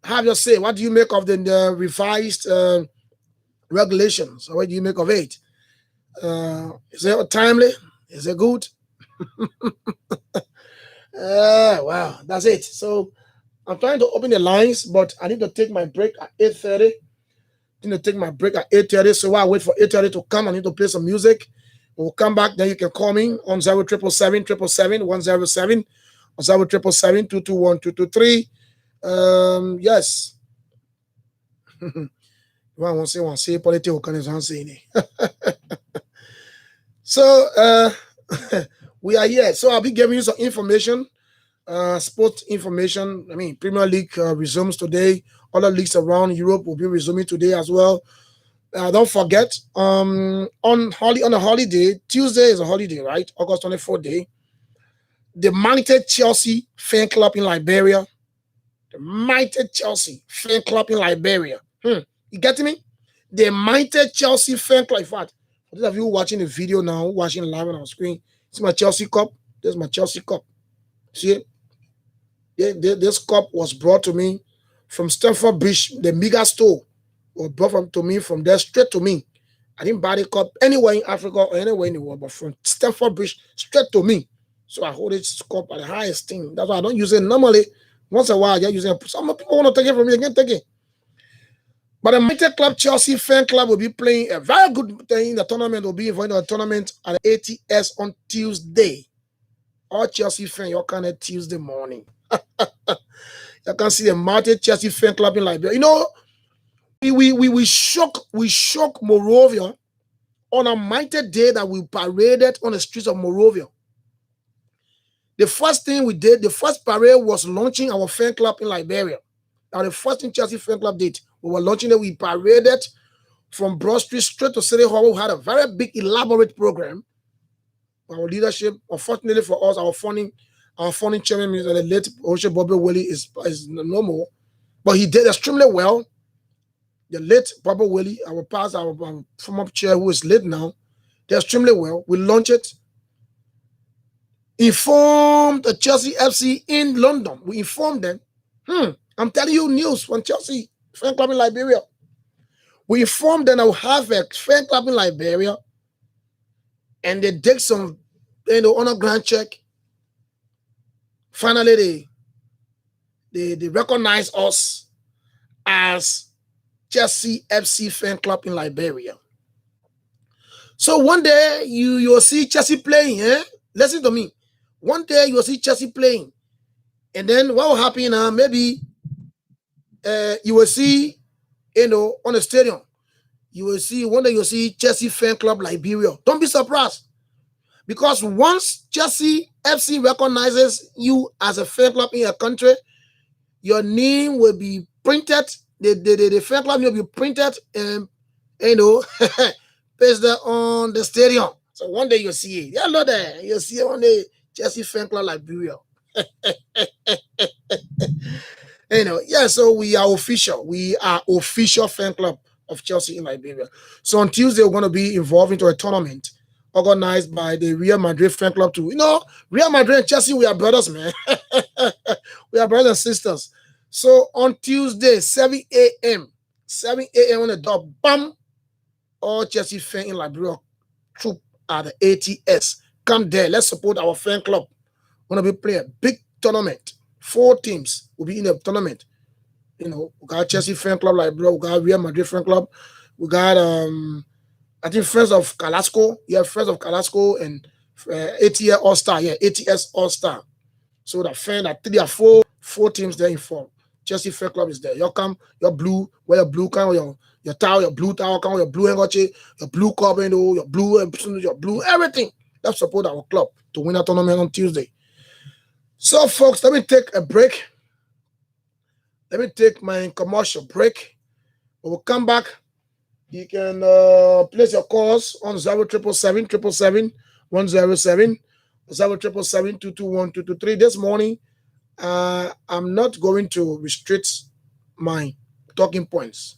Have your say. What do you make of the revised regulations? What do you make of it? Is it timely? Is it good? Wow, that's it. So I'm trying to open the lines, but I need to take my break at 8:30. I need to take my break at 8:30. So while I wait for 8:30 to come, I need to play some music. We'll come back. Then you can call me on 0777 107 or 0777 221 223. Yes. One say politics. So we are here. So I'll be giving you some information, sports information. I mean, Premier League resumes today. Other leagues around Europe will be resuming today as well. Don't forget, on a holiday, Tuesday is a holiday, right? August 24th day. The mighty Chelsea fan club in Liberia. The mighty Chelsea fan club in Liberia. You get me? The mighty Chelsea fan club. In fact, for those of you watching the video now, watching live on our screen, see my Chelsea cup. There's my Chelsea cup. See it? This cup was brought to me from Stamford Bridge, the mega store. Was brought to me from there straight to me. I didn't buy the cup anywhere in Africa or anywhere in the world, but from Stamford Bridge straight to me. So I hold this cup at the highest thing. That's why I don't use it normally. Once in a while, I just use it. Some people want to take it from me, they can't take it. But the mighty club Chelsea fan club will be playing a very good thing in the tournament. Will be involved in the tournament at the ATS on Tuesday. All Chelsea fans, you can at Tuesday morning. You can see the mighty Chelsea fan club in Liberia. You know, we shook Morovia on a mighty day that we paraded on the streets of Morovia. The first thing we did, the first parade was launching our fan club in Liberia. Now, the first thing Chelsea fan club did, we were launching it. We paraded from Broad Street straight to City Hall. We had a very big, elaborate program. Our leadership, unfortunately for us, our funding chairman, the late Osho Bobby Willie, is no more. But he did extremely well. The late Bobby Willie, our past, our former chair, who is late now, did extremely well. We launched it. Informed the Chelsea FC in London. We informed them. I'm telling you news from Chelsea fan club in Liberia. We informed them I will have a fan club in Liberia, and they did some, honor grant check. Finally, they recognize us as Chelsea FC fan club in Liberia. So one day you'll see Chelsea playing. Listen to me. One day you'll see Chelsea playing, and then what will happen? Maybe you will see, on the stadium, you will see one day you'll see Chelsea fan club Liberia. Don't be surprised, because once Chelsea FC recognizes you as a fan club in a country, your name will be printed. The fan club will be printed and pasted on the stadium. So one day you'll see it. Hello there. You'll see it one day. Chelsea fan club Liberia. So we are official. We are official fan club of Chelsea in Liberia. So on Tuesday, we're going to be involved into a tournament organized by the Real Madrid fan club too. Real Madrid and Chelsea, we are brothers, man. We are brothers and sisters. So on Tuesday, 7 a.m. on the dot, bam, all Chelsea fans in Liberia troop at the ATS. Come there. Let's support our fan club. We're going to be playing a big tournament. 4 teams will be in the tournament. We got Chelsea fan club Liberia. We got Real Madrid fan club. We got, I think, Friends of Calasco. Yeah, Friends of Calasco and ATS All-Star. Yeah, ATS All-Star. So the fan, that 3 or 4 teams there informed. Chelsea fan club is there. You come, your blue, wear your blue kind, your towel, your blue towel, come, your blue handkerchief, your blue cup, your blue, everything. Let's support our club to win a tournament on Tuesday. So, folks, let me take a break. Let me take my commercial break. We'll come back You can place your calls on 0777 0777 This morning, I'm not going to restrict my talking points.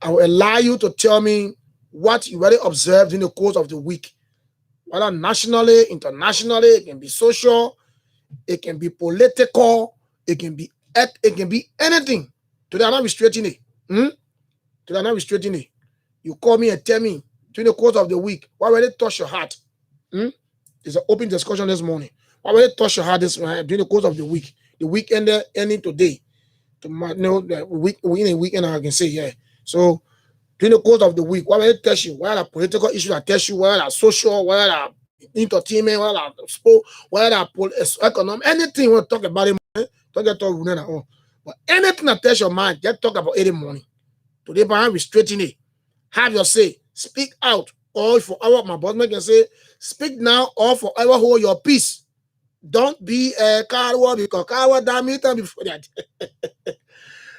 I will allow you to tell me what you already observed in the course of the week, whether nationally, internationally. It can be social, it can be political, it can be anything. Today I'm not restricting it. Today I'm not restricting it. You call me and tell me during the course of the week what already touched your heart. It's an open discussion this morning. What already touched your heart during the course of the week? The weekend ending today. The week in a weekend I can say, yeah. So during the course of the week, what already touch you? Whether the political issues that touch you, whether social, whether the entertainment, whether the sport, whether the economic, anything you want to talk about it, don't get talk at all. But anything that touch your mind, just talk about it in the morning. Today, by restraining it. Have your say. Speak out. Or forever, my boss can say, speak now or forever hold your peace. Don't be a coward because coward damn it before that.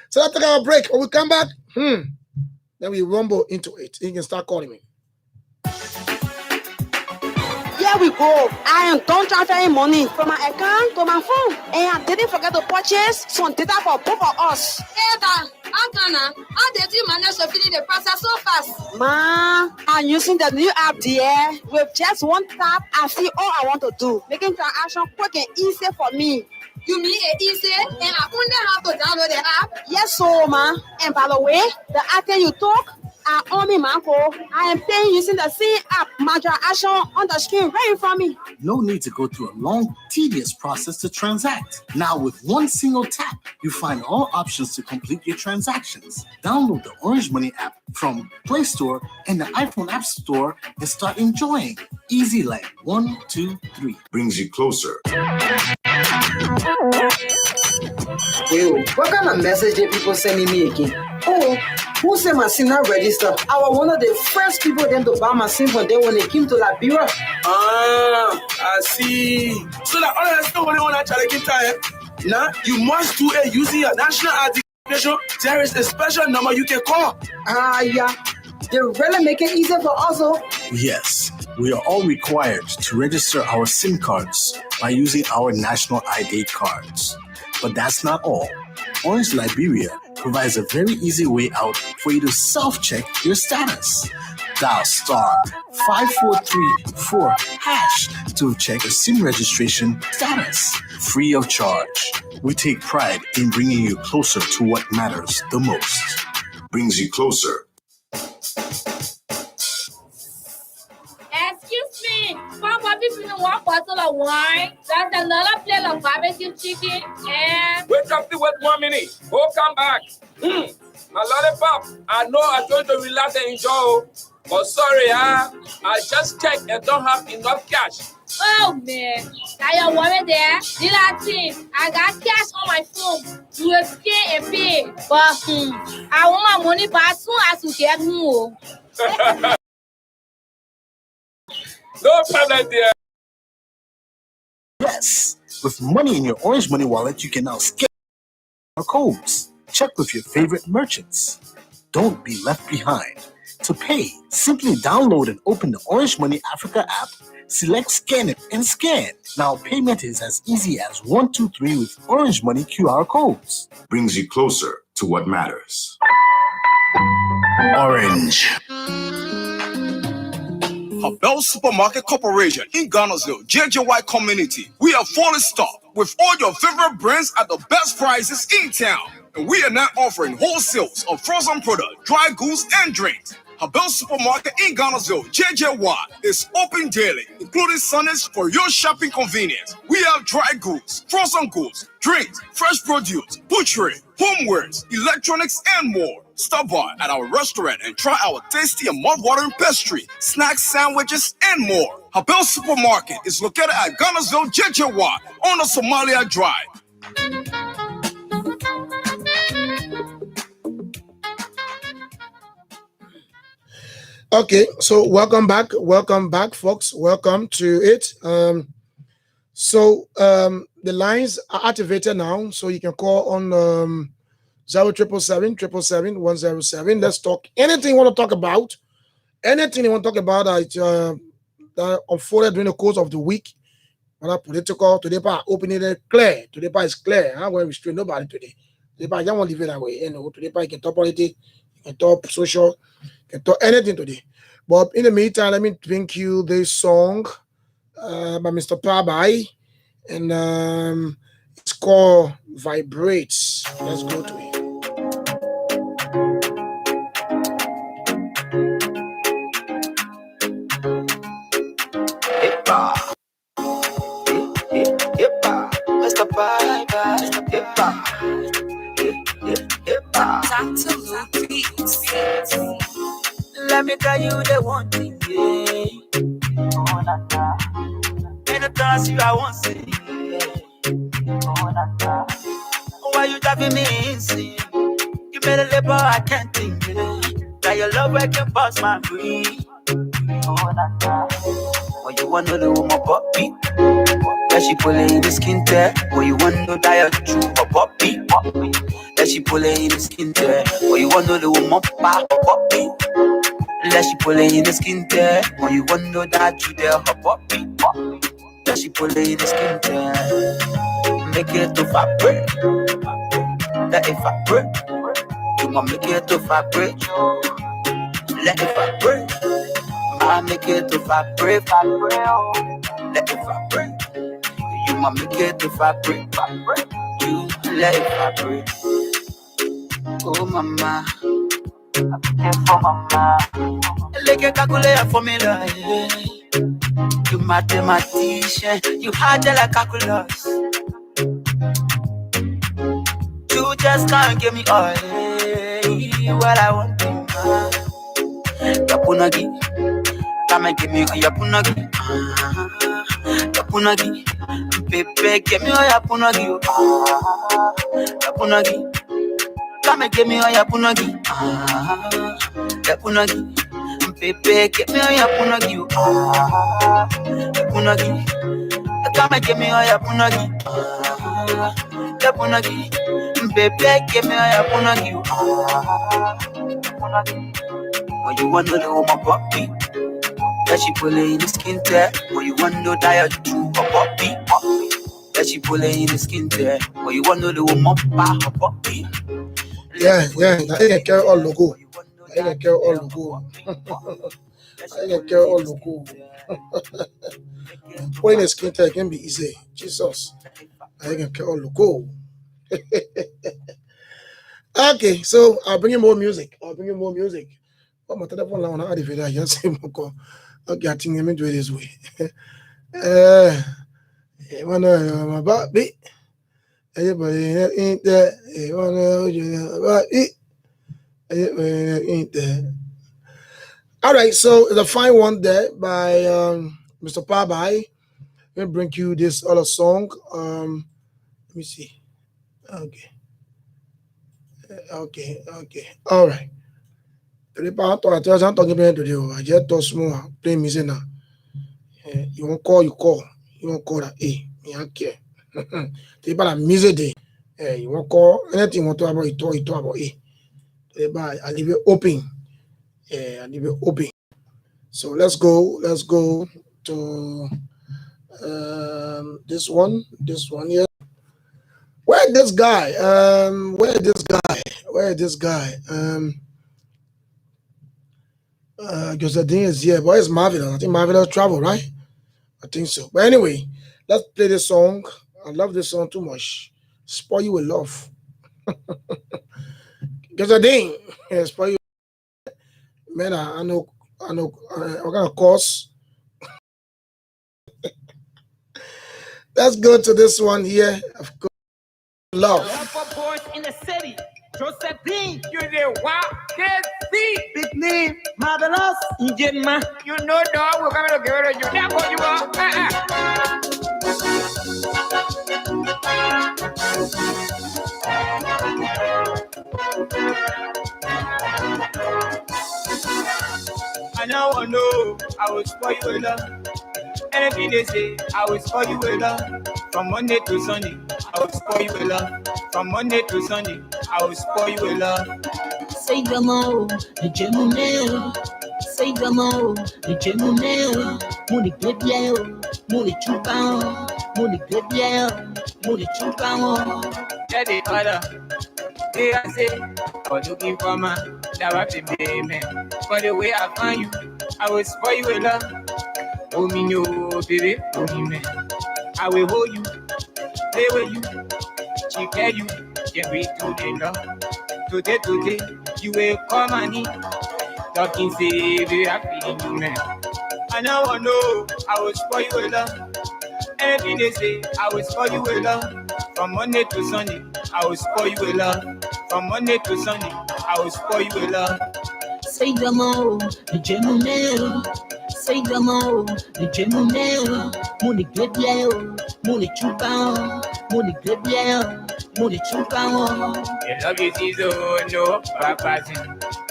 So let's take our break. When we come back, then we rumble into it. You can start calling me. Here we go. I am done transferring money from my account to my phone. And I didn't forget to purchase some data for both of us. Ada, how did you manage to finish the process so fast? Ma, I'm using the new app there. With just one tap, I see all I want to do. Making transaction quick and easy for me. You mean it easy and I only have to download the app? Yes, so ma. And by the way, the app you talk, I own me, Marco. I am paying using the same app. My transaction on the screen right in front of me. No need to go through a long, tedious process to transact. Now, with one single tap, you find all options to complete your transactions. Download the Orange Money app from Play Store and the iPhone App Store and start enjoying. Easy like 1, 2, 3. Brings you closer. Yo, what kind of message did people sending me again? Oh, who said my SIM not register? I was one of the first people them to buy my SIM from them when they came to Liberia. Ah, I see. So that all that's not what they want to try to keep time. Now, you must do it using your national identification. There is a special number you can call. Yeah. They really make it easy for us, oh. Yes, we are all required to register our SIM cards by using our national ID cards. But that's not all. Orange Liberia provides a very easy way out for you to self-check your status. Dial *5434# to check a SIM registration status, free of charge. We take pride in bringing you closer to what matters the most. Brings you closer. Excuse me, for what people in one bottle of wine, that's another plate of barbecue chicken, and... Wait up to wait 1 minute. Oh, come back. My lollipop, I know I told you to relax and enjoy. But sorry, I just checked and don't have enough cash. Oh, man. Now you're worried there. Do that thing. I got cash on my phone. You will scan and pay. But, I want my money back as soon as you get home. No problem, dear. Yes, with money in your Orange Money wallet, you can now scan our codes. Check with your favorite merchants. Don't be left behind. To pay, simply download and open the Orange Money Africa app, select Scan It and scan. Now payment is as easy as 1, 2, 3 with Orange Money QR codes. Brings you closer to what matters. Orange. Habel Supermarket Corporation in Ghana's JJY community. We are fully stocked with all your favorite brands at the best prices in town. And we are now offering wholesales of frozen products, dry goods, and drinks. Habel Supermarket in Ghana's JJY is open daily, including Sundays for your shopping convenience. We have dry goods, frozen goods, drinks, fresh produce, butchery, homewares, electronics, and more. Stop by at our restaurant and try our tasty and mouth-watering pastry, snacks, sandwiches, and more. Habel Supermarket is located at Ghana's JJY on the Somalia Drive. Okay, so welcome back, folks. Welcome to it. The lines are activated now, so you can call on 07777 Let's talk anything you want to talk about. Anything you want to talk about that unfolded during the course of the week. Whether political, today part opening it clear. Today part is clear. I'm going to restrain nobody today. Today part, I don't want to leave it that way. Today part you can talk politics, you can talk social, you can talk anything today. But in the meantime, let me bring you this song by Mr. Pabai. And it's called Vibrates. Let's go to it. Mr. Bye Bye, let me tell you the one thing, yeah. Ain't no trust you, I won't say, yeah. Why you driving me insane? You made a label, I can't think, yeah. That your love I can pass my brain. What you want to do with my puppy? That she pull in the skin tear. What you want to die a true puppy? That she pull in the skin tear. What you want to do with my puppy? That she pull in the skin tear. What you want to die you there her puppy? That she pull in the skin tear. Make it to vibrate. That if I break, you gon' make it to vibrate. Let it vibrate. I make it to vibrate. Let it vibrate. You might make it to vibrate. You let it vibrate. Oh mama, I care for mama. Like a calculator formula, yeah. You mathematician, you hard like calculus. You just can't give me all, yeah. What I want, Yapunagi, come and give me all Yapunagi. Yapunagi, baby, give me all Yapunagi. Yapunagi, come and give me all Yapunagi. Yapunagi, baby, give me all Yapunagi. Yapunagi, come and give me all Yapunagi. Yapunagi, baby, give me all Yapunagi. What you want to do with my puppy? That she pull in the skin tear. What you want to die a true puppy? That she pull in the skin tear. What you want to do with my puppy? Yeah. I can carry all logo. I can carry all logo. I can carry all logo. Pulling the skin tear can be easy. Jesus. I can carry all logo. Okay, so I'll bring you more music. Oh, my telephone now, I just say, okay, I think let me do it this way. My baby, everybody ain't that. Ain't that. All right, so the fine one there by Mr. Pabai. Let me bring you this other song. Let me see. Okay. All right. I'm talking about today. I just told small play music now. You won't call, you call. You won't call that. Hey, me I care. Today about music day. You won't call anything you want to talk about. You talk about. Hey, today I leave it open. I leave it open. So let's go to this one here. Where this guy? Because the thing is here, but it's Marvelous. I think Marvelous travel, right? I think so. But anyway, let's play this song. I love this song too much. Spoil you with love. Because the thing, spoil you. Man, I know. What kind of course? Let's go to this one here. Of course, love. Boys in the city. Joseph Dean, you the what? Big name, Marvelous. You get my, you know, dog. We're coming to give it to you. That's what you are. I know, I will spoil you with love. Anything they say, I will spoil you with love. From Monday to Sunday, I will spoil you with love. From Monday to Sunday, I will spoil you with love. Say gamo, the gemuneo. Say gamo, the gemuneo. Money good yeah, money chupao, money good yeah, money chupao. Yeah, the other. Hey, I say, for looking for my that was the baby. For the way I find you, I will spoil you with love. Oh, me no, baby, oh, me man. I will hold you, play with you, check you, get me to the love. Today, you will come and eat. Talking say, baby, I feeling you, man. I now know I will spoil you with love. Anything they say, I will spoil you with love. From Monday to Sunday, I will spoil you with love. From Monday to Sunday, I will spoil you with love. Say gamo, the gemuneo. Say gamo, the gemuneo. Money good yeah, money chupao, money good yeah, money chupao. You love you Tizo, no papazi.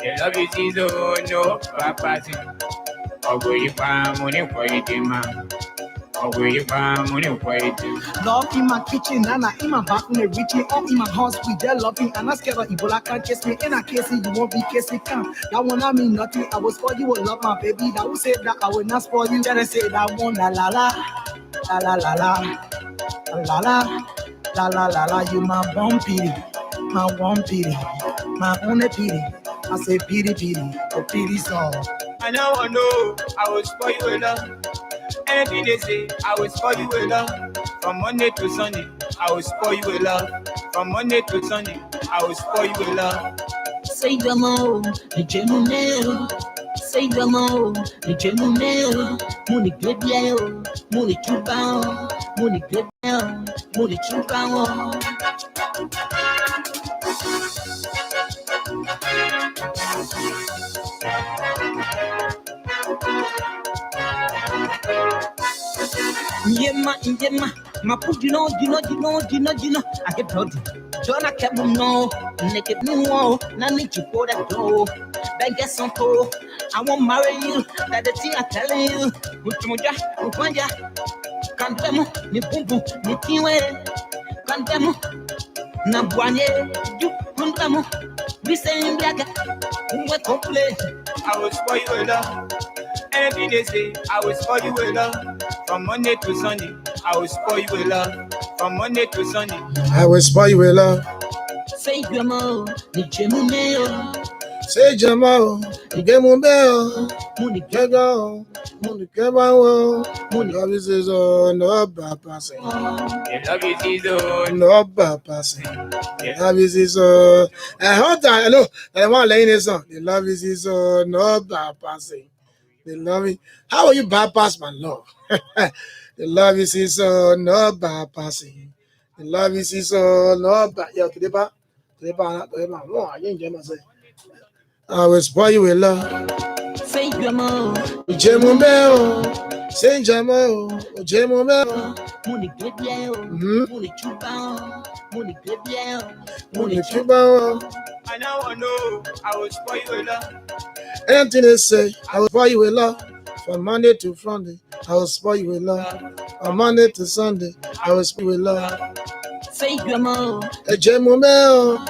You love you Tizo, no papazi. Ogo you pa money for you man. Ogo you pa money for you. Love in my kitchen, Nana in my back when they reaching up in my house with their loving. And I'm scared of Ebola can't chase me. In a case, you won't be casing come. That one I mean nothing. I will spoil you, will love my baby. That will say that I will not spoil you. Try to say that one la la la la la la la la la la. You my one pity, my one pity, my only pity. I say pity, oh pity song. I now know I will spoil you with love. Anything they say, I will spoil you with love. From Monday to Sunday, I will spoil you with love. From Monday to Sunday, I will spoil you with love. Say gamo, the gemuneo. Say gamo, the gemuneo. Money good yeah, money chupao, money good yeah, money chupao. Yema, my put you know, I get bloody. John, I kept no, naked no, now need to go that door. Then get some po. I won't marry you, that the thing I'm telling you. Mucha, Mupanja, can't demo, ni bumbu, ni kiwe, can't demo, Nabuane, you can't demo, we saying black, we complain. I will spoil you with love. Anything they say, I will spoil you with love. From Monday to Sunday, I will spoil you with love. From Monday to Sunday, I will spoil you with love. say Gamo, the gemuneo. Say Jamal, the gemumeo, money kego, money kebao, money love is no bad passing. The love is No bad passing. The love is I heard that. I know. I want laying this on. The love is no bad passing. The love is. How are you bypass my love? The love is no bypassing. The love is no bad. Yo, today ba, no, I didn't get myself. I will spoil you with love. Say Gamo, Jemumeo, say Jamo, Jemumeo. money good yeah, money chupao, money good yeah, Money chupao. I now know I will spoil you with love. Anything they say, I will spoil you with love. From Monday to Friday, I will spoil you with love. From Monday to Sunday, I will spoil you with love. Say Gamo, Jemumeo,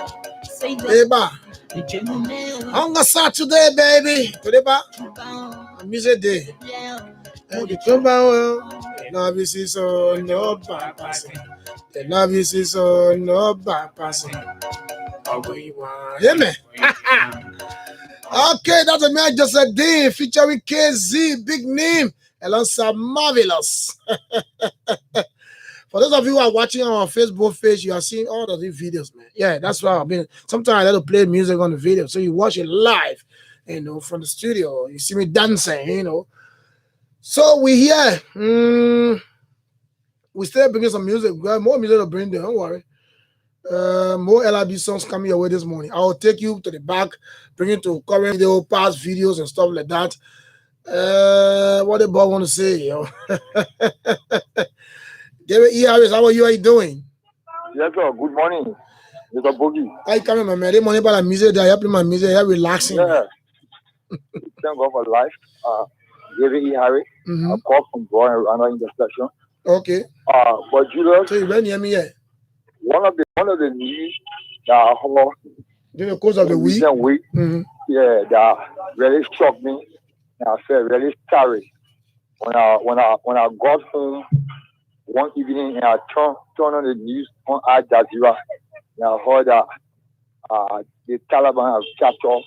say Eba. the gemuneo. On Saturday, baby. Today, ba. Music day. The chupao. Love is so no bypassing. The love is so no bypassing. Hear me? Okay, that's a man just a day featuring KZ, big name, alongside Marvelous. For those of you who are watching on our Facebook page, you are seeing all of these videos, man. Yeah, that's why I've been. Sometimes I like to play music on the video, so you watch it live, from the studio. You see me dancing, So we here. We still bringing some music. We have more music to bring there. Don't worry. More LIB songs coming your way this morning. I'll take you to the back, bring you to current video, past videos and stuff like that. What the boy want to say, yo? David E. Harris, how are you? How you doing? Yes, sir. Good morning, Mr. Boogie. How you coming, my man? This morning about the music, they helping my music, they're relaxing. Yeah. Thank God for life. David E. Harris. Mm-hmm. I call from Boy and Runner in the session. Okay. But Julius. So you been near me yet? one of the news that during the course of the week. Yeah, that really shocked me. And I felt really sorry when I got home one evening and I turned on the news on Al Jazeera and I heard that the Taliban have captured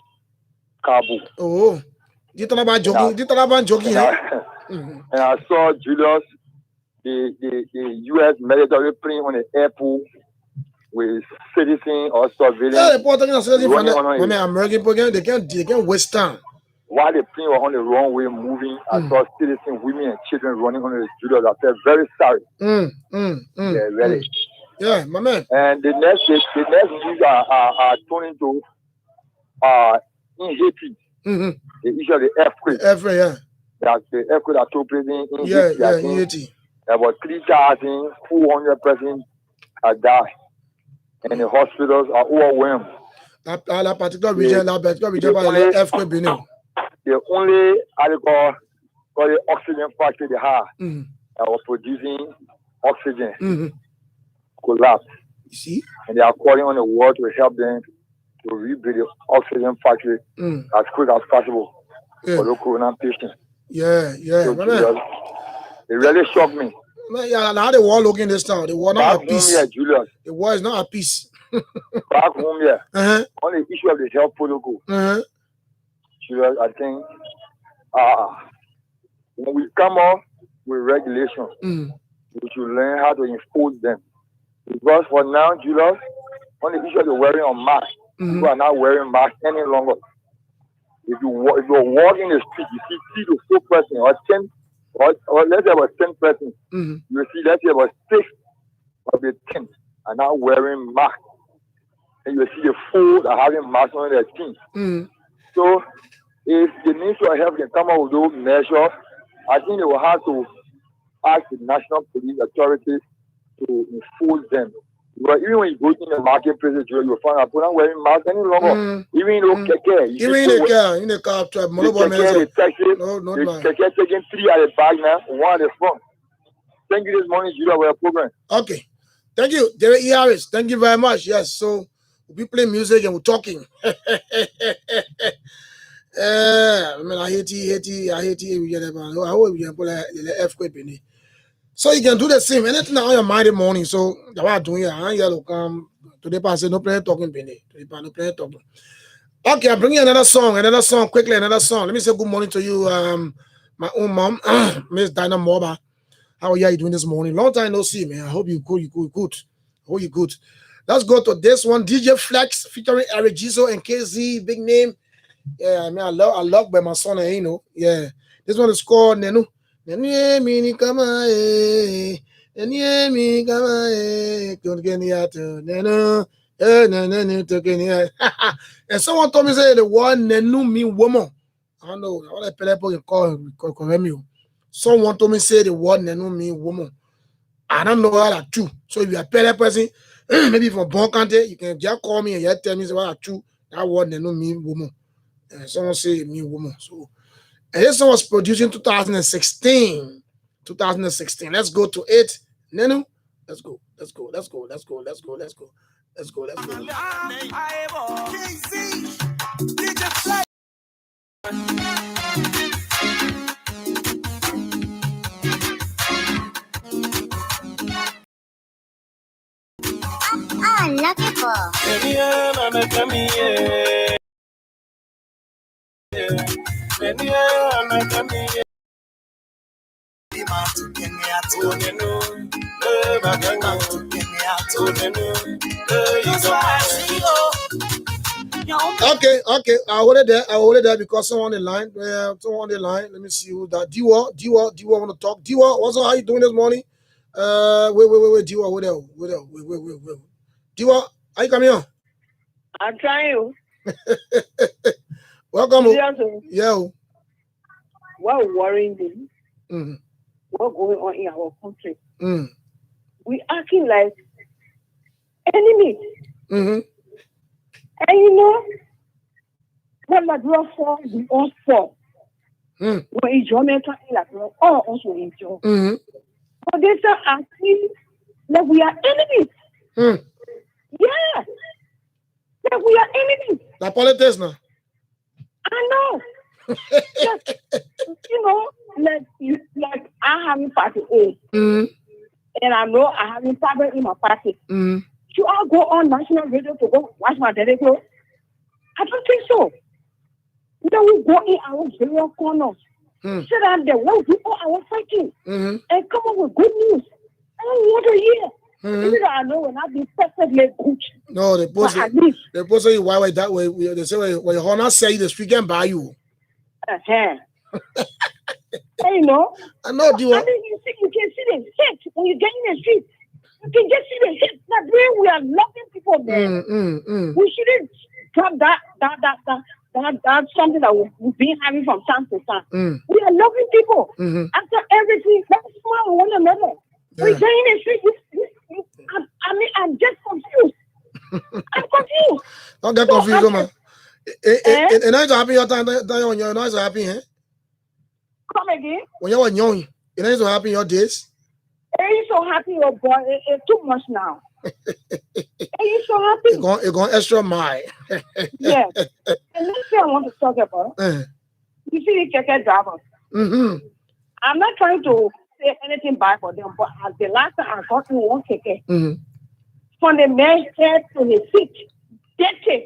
Kabul. Oh, the Taliban jogging. And I saw Julius, the U.S. military plane on the airport with citizens or civilians. Yeah, the portal is from American program. They can waste time. While the plane was on the runway moving, I saw citizens, women, and children running on the Julius. I felt very sorry. Yeah, really. Yeah, my man. And the next news are turning to in Haiti. The issue of the earthquake. That's the earthquake that took place in Haiti. About 3,400 persons have died, and the hospitals are overwhelmed. That particular region, by the earthquake, the only article called the oxygen factory they have that was producing oxygen collapsed. You see? And they are calling on the world to help them to rebuild the oxygen factory as quick as possible for the corona patients. Yeah. So it really shocked me. Yeah, now the war looking this time. The war not at peace. Julius. The war is not at peace. Back home, on the issue of the health protocol, Julius, I think when we come up with regulations, we should learn how to enforce them. Because for now, Julius, on the issue of the wearing of masks, people are not wearing masks any longer. If you walk in the street, you see 3 to 4 persons or 10, or let's say about 10 persons, you see let's say about 6 of the 10 are not wearing masks. And you see the 4 are having masks on their team. So if the Ministry of Health can come up with those measures, I think they will have to ask the National Police Authority to enforce them. But even when you go in the marketplace, you'll find out people not wearing masks any longer. Even in the car, the taxi taking 3 at the back now, 1 at the front. Thank you this morning, Judah, for your program. Okay. Thank you, Derek Harris. Thank you very much. Yes, so we'll be playing music and we're talking. I hate it. So you can do the same. Anything on your mind in the morning. So that's what I'm doing here. I'm here to come. Today, I say no player talking, Benny. Today, no player talking. Okay, I'm bringing another song quickly, another song. Let me say good morning to you, my own mom, Miss Dinah Morba. How are you doing this morning? Long time no see, man. I hope you good. I hope you good. Let's go to this one. DJ Flex featuring Eric Jizo and KZ, big name. Yeah, I mean, I love by my son, you know. Yeah, this one is called Nenu. And someone told me say the word Nenu mean woman. I don't know. I want to people call me. Someone told me say the word Nenu mean woman. I don't know what are true. So if you are a pele person, maybe from Bon Country, you can just call me and you tell me what are true. That word Nenu mean woman. And someone say it mean woman. So and this song was produced in 2016. 2016. Let's go to it. Nenu. Let's go. Lucky Okay. I hold it there because someone on the line. Let me see who that. Diwa want to talk. Diwa, what's up? How you doing this morning? Wait. Diwa, wait. Diwa, are you coming on? I'm trying. Welcome. Yeah. What worrying them? What's going on in our country? We acting like enemies. And you know, what my brother for we all for. When enjoyment is like all also enjoy. But they say acting like we are enemies. Yeah. Like we are enemies. La politics now. I know. Just, you know, like I having party A. And I know I having problem in my party. Should I go on national radio to go watch my daily clothes? I don't think so. Then we go in our various corners. Sit down there, we'll do all our fighting. And come up with good news. I don't want to hear. Even though I know when I be perfectly good. No, they post it why that way. They say when your honor say the street can buy you. You know, I know. You can see the hate when you get in the street. You can just see the hate. That way we are loving people, man. We shouldn't drop that's something that we've been having from time to time. We are loving people. After everything, let's smile one another. We get in the street. I'm just confused. I'm confused. Don't get confused, man. It nice to happen your time. You're nice to happen, eh? Come again? When you were young, it nice to happen your days. Are you so happy, oh boy? It's too much now. Are you so happy? It's going extra mile. Yes. And next thing I want to talk about, you see the keke drivers. I'm not trying to say anything bad for them, but at the last time I got in one keke, from the man's head to the feet, that's it.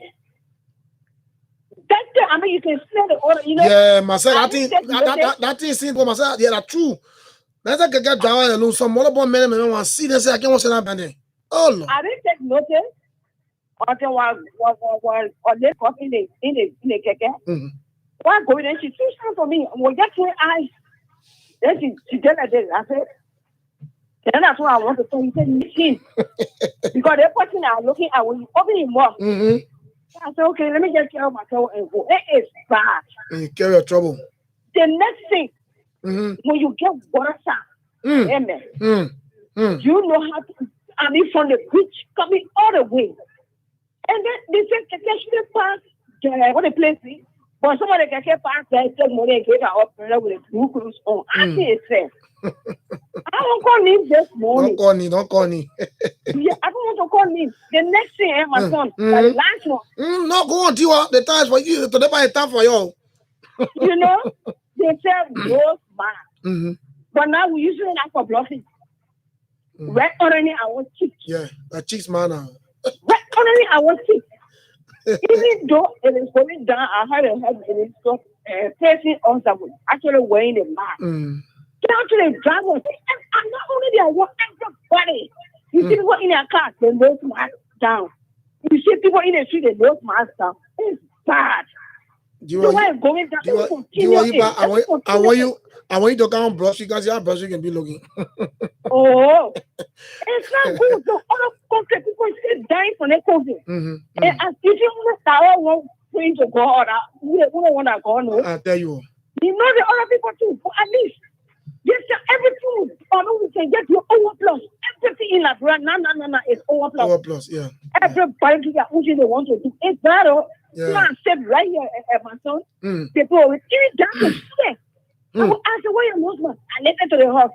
That's it. I mean, you can smell the odor, you know. Yeah, myself, that thing simple, myself. Yeah, that's true. That's a keke driver alone. Some other men want to see them say, I can't watch that band. Oh, Lord. I didn't take notice until while they come in the keke. While going there, she threw something for me. Well, that's where then she did like this. I said, then that's what I want to tell you. He said, listen. Because the person I'm looking at, when you open your mouth, I said, okay, let me just carry myself and go. It is bad. You carry your trouble. The next thing, when you get water, amen, you know how to, I mean, from the beach, coming all the way. And then they said, Keke pass, what the place is. But some of the Keke pass, they take money and get up with a blue cruise on. I see it says. I don't call him this morning. Don't call me. Yeah, I don't want to call him. The next thing, my son, the last one. No, go on, Tiwa. The time for you. Today, by the time for you. You know, they said roast man. But now we usually not for bluffing. Right underneath our cheeks. Yeah, a cheeks man now. Right underneath our cheeks. Even though it is going down, I had a head in it, so placing on someone actually wearing a mask. They actually drive us. And not only they, I want everybody. You see people in their car, they nose mask down. You see people in the street, they nose mask down. It's bad. I want you to come brush because your brush you can be looking. Oh, it's not good. So all of country people still dying from the COVID. And as if you want to start one praying to God, we don't want to go. No, I tell you. You know the other people too. But at least yes, everything. We can get your overplus. Everything in that brand. No, it's overplus. Overplus, yeah. Everybody do that which they want to do. It's that. Yeah. You know, I said right here at my son. People will even down to swear. I said, where your nose man? I left it to the house.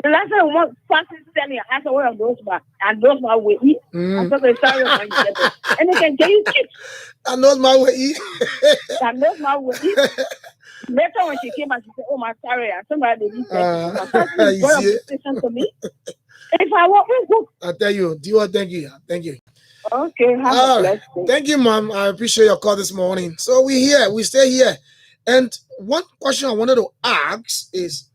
The last time I want fasting selling, I said, where your nose man? And nose man will eat. I said, sorry, and they can get you kids. And nose man will eat. And nose man will eat. Later when she came and she said, oh my sorry, somebody did listen to me. If I want to go. I tell you, thank you. Okay, have a blessed day. Thank you, Mom. I appreciate your call this morning. So we stay here. And one question I wanted to ask is,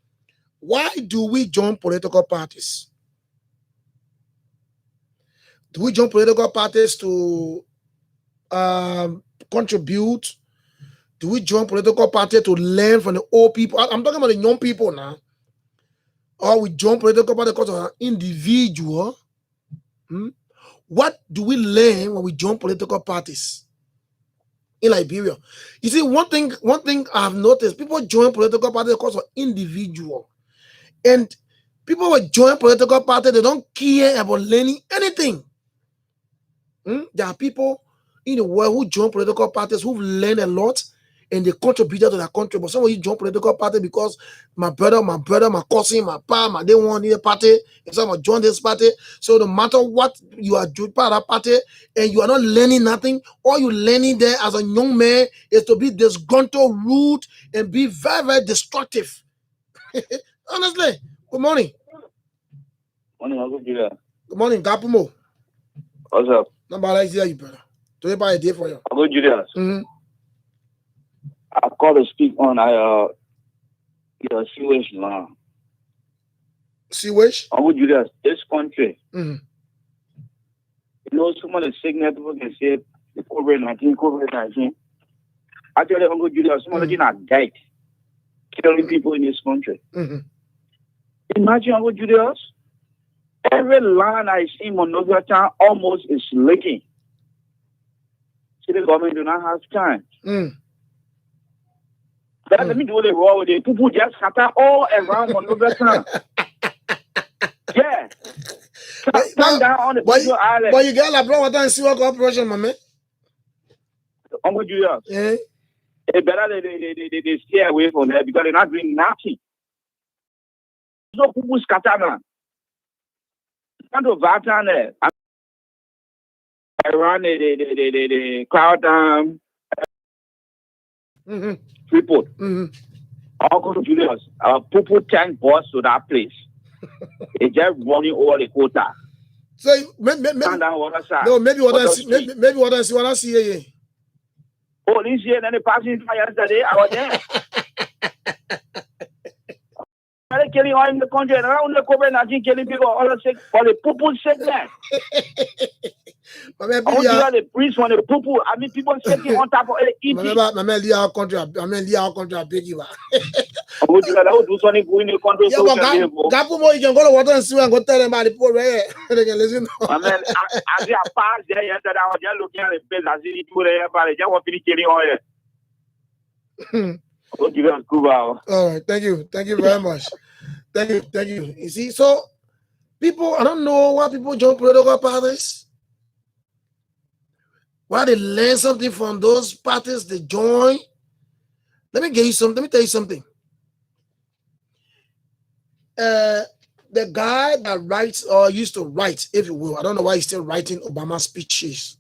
why do we join political parties? Do we join political parties to contribute? Do we join political parties to learn from the old people? I'm talking about the young people now. Or we join political parties because of an individual? What do we learn when we join political parties in Liberia? You see, one thing I've noticed, people join political parties because of individual. And people will join political parties, they don't care about learning anything. There are people in the world who join political parties who've learned a lot and they contributed to that country. But some of you join political party because my brother, my cousin, my pa, they want need a party, and some join this party. So no matter what you are doing part of that party, and you are not learning nothing, all you learning there as a young man is to be disgruntled, rude, and be very, very destructive. Honestly. Good morning. Morning, Uncle Julius. Good morning, Gapumo. What's up? Nobody is here, you brother. Today by a day for you. Uncle Julius. Mm-hmm. I called to speak on your sewage law. Sewage? Uncle Julius, this country. Mm-hmm. You know, some of the sickness people can say the COVID-19. Actually, Uncle Julius, some of them are died, killing people in this country. Mm-hmm. Imagine, Uncle Julius, every land I see in Monrovia town almost is leaking. See, the government do not have time. But let me do the wrong with it. People just scatter all around Monrovia town. Yeah. Down on the Pedro Island. But you got a problem with sewer corporation, my man. Uncle Julius. Yeah. It's better they stay away from there because they're not doing nothing. So people scatter now. Kind of Vatan there. Around the crowd report. Uncle Julius, people 10 bus to that place. It's just running over the quota. So maybe what I see here. Oh, this year, then the passing fire yesterday, I was there. They're killing all in the country, around the COVID-19, killing people, all the sick, for the people sick there. I want to hear the priest when the people, I mean, people sitting on top of it eating. I mean, leave our country, I beg you. I would do something good in the country. Yeah, but Gapumo, you can go to water and see and go tell them about the poor, right? They can listen. I mean, as I passed there yesterday, I was just looking at the place, I see the two there, but I just want to killing all. All right, thank you very much. Thank you. You see, so people, I don't know why people join political parties. Why they learn something from those parties they join. Let me tell you something. The guy that writes or used to write, if you will, I don't know why he's still writing Obama speeches.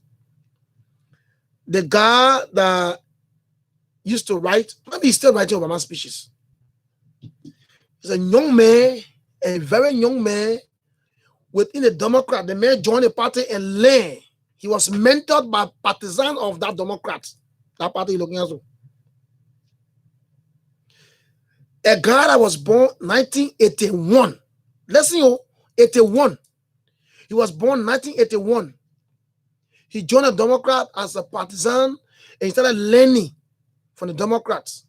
The guy that used to write, maybe he's still writing Obama speeches. He's a young man, a very young man within the Democrat. The man joined the party and learned. He was mentored by partisans of that Democrat. That party looking at. A guy that was born 1981. Listen, 81. He was born 1981. He joined a Democrat as a partisan and he started learning from the Democrats.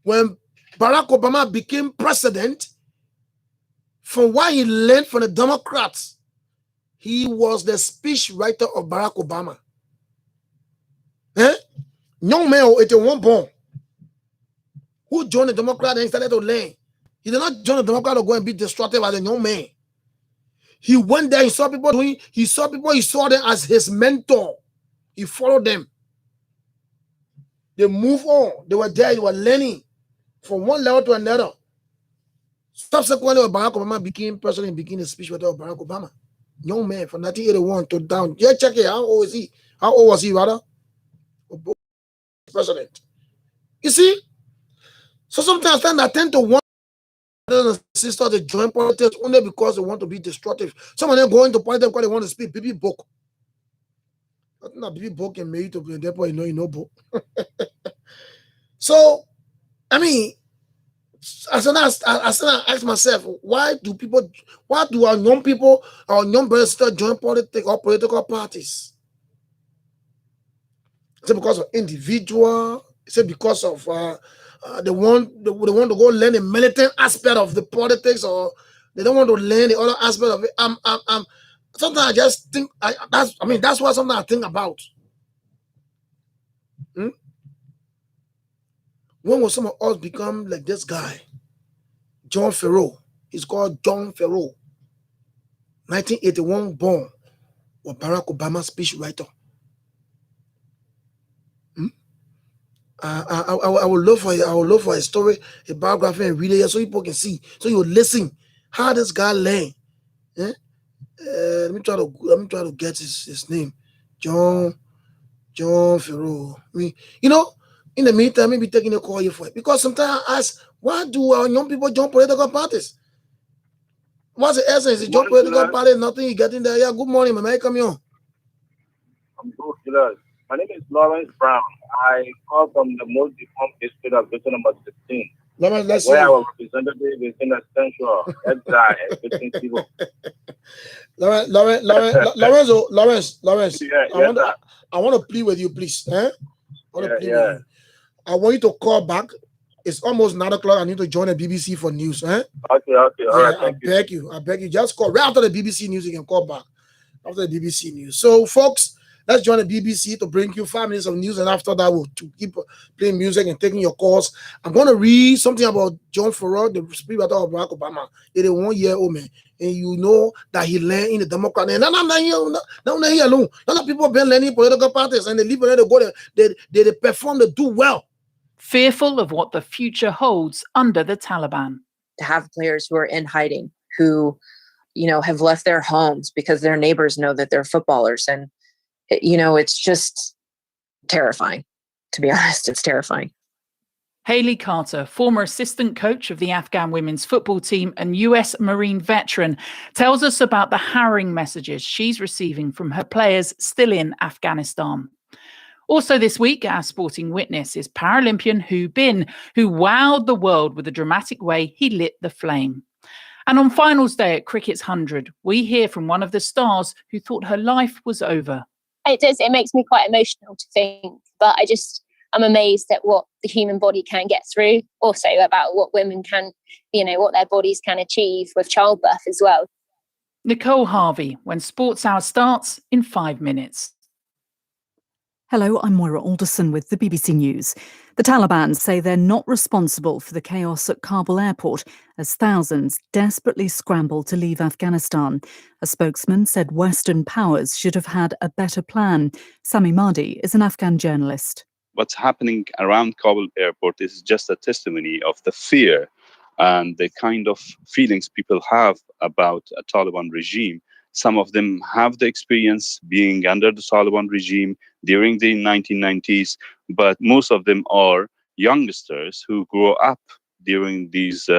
When Barack Obama became president, from what he learned from the Democrats, he was the speech writer of Barack Obama. Young man, 81 born, who joined the Democrat and started to learn. He did not join the Democrat to go and be destructive as a young man. He went there, he saw people doing, he saw them as his mentor. He followed them. They moved on. They were there, they were learning from one level to another. Subsequently, when Barack Obama became president, he became the speech writer of Barack Obama. Young man from 1981 to down. Yeah, check it. How old is he? How old was he, rather? President. You see? So sometimes I tend to want brothers and sisters to join politics only because they want to be destructive. Some of them go into politics because they want to speak BB book. Not BB book and made to be therefore you know book. So, I mean, I ask myself, why do our young people, our young brothers still join politics or political parties? Is it because of individual? Is it because of they want to go learn the militant aspect of the politics, or they don't want to learn the other aspect of it? Sometimes I just think that's what something I think about. When will some of us become like this guy, John Farrow? He's called John Farrow, 1981 born, or Barack Obama speech writer. I would love for a story, a biography, and read it so people can see, so you listen how this guy learned. Eh? Let me try to get his name, John Ferro. I mean, in the meantime, maybe taking a call here for it, because sometimes I ask, why do our young people join political parties? What's the essence? You join political party, nothing you get in there. Yeah, good morning, man. Come here. I'm good. My name is Lawrence Brown. I call from the most deformed district of district number 16. Lawrence, let's where see. our representative is in the central exile and 15 people. Lawrence. Yeah, I want to plead with you, please. I want to plead with you. I want you to call back. It's almost 9 o'clock. I need to join the BBC for news. Okay. All right. I beg you. Just call right after the BBC news. You can call back after the BBC news. So, folks, let's join the BBC to bring you 5 minutes of news, and after that, we'll keep playing music and taking your calls. I'm going to read something about John Ferrer, the speaker of Barack Obama. He's a 1-year-old man, and you know that he learned in the Democrat. And not here alone. A lot of people have been learning political parties, and they leave and they go there. They perform, they do well. Fearful of what the future holds under the Taliban. To have players who are in hiding, who, have left their homes because their neighbors know that they're footballers. And, it's just terrifying. To be honest, it's terrifying. Haley Carter, former assistant coach of the Afghan women's football team and US Marine veteran, tells us about the harrowing messages she's receiving from her players still in Afghanistan. Also this week, our sporting witness is Paralympian Hu Bin, who wowed the world with the dramatic way he lit the flame. And on finals day at Cricket's 100, we hear from one of the stars who thought her life was over. It makes me quite emotional to think, but I'm amazed at what the human body can get through. Also about what women can, what their bodies can achieve with childbirth as well. Nicole Harvey, when Sports Hour starts in 5 minutes. Hello, I'm Moira Alderson with the BBC News. The Taliban say they're not responsible for the chaos at Kabul airport as thousands desperately scramble to leave Afghanistan. A spokesman said Western powers should have had a better plan. Sami Mahdi is an Afghan journalist. What's happening around Kabul airport is just a testimony of the fear and the kind of feelings people have about a Taliban regime. Some of them have the experience being under the Taliban regime during the 1990s, but most of them are youngsters who grew up during these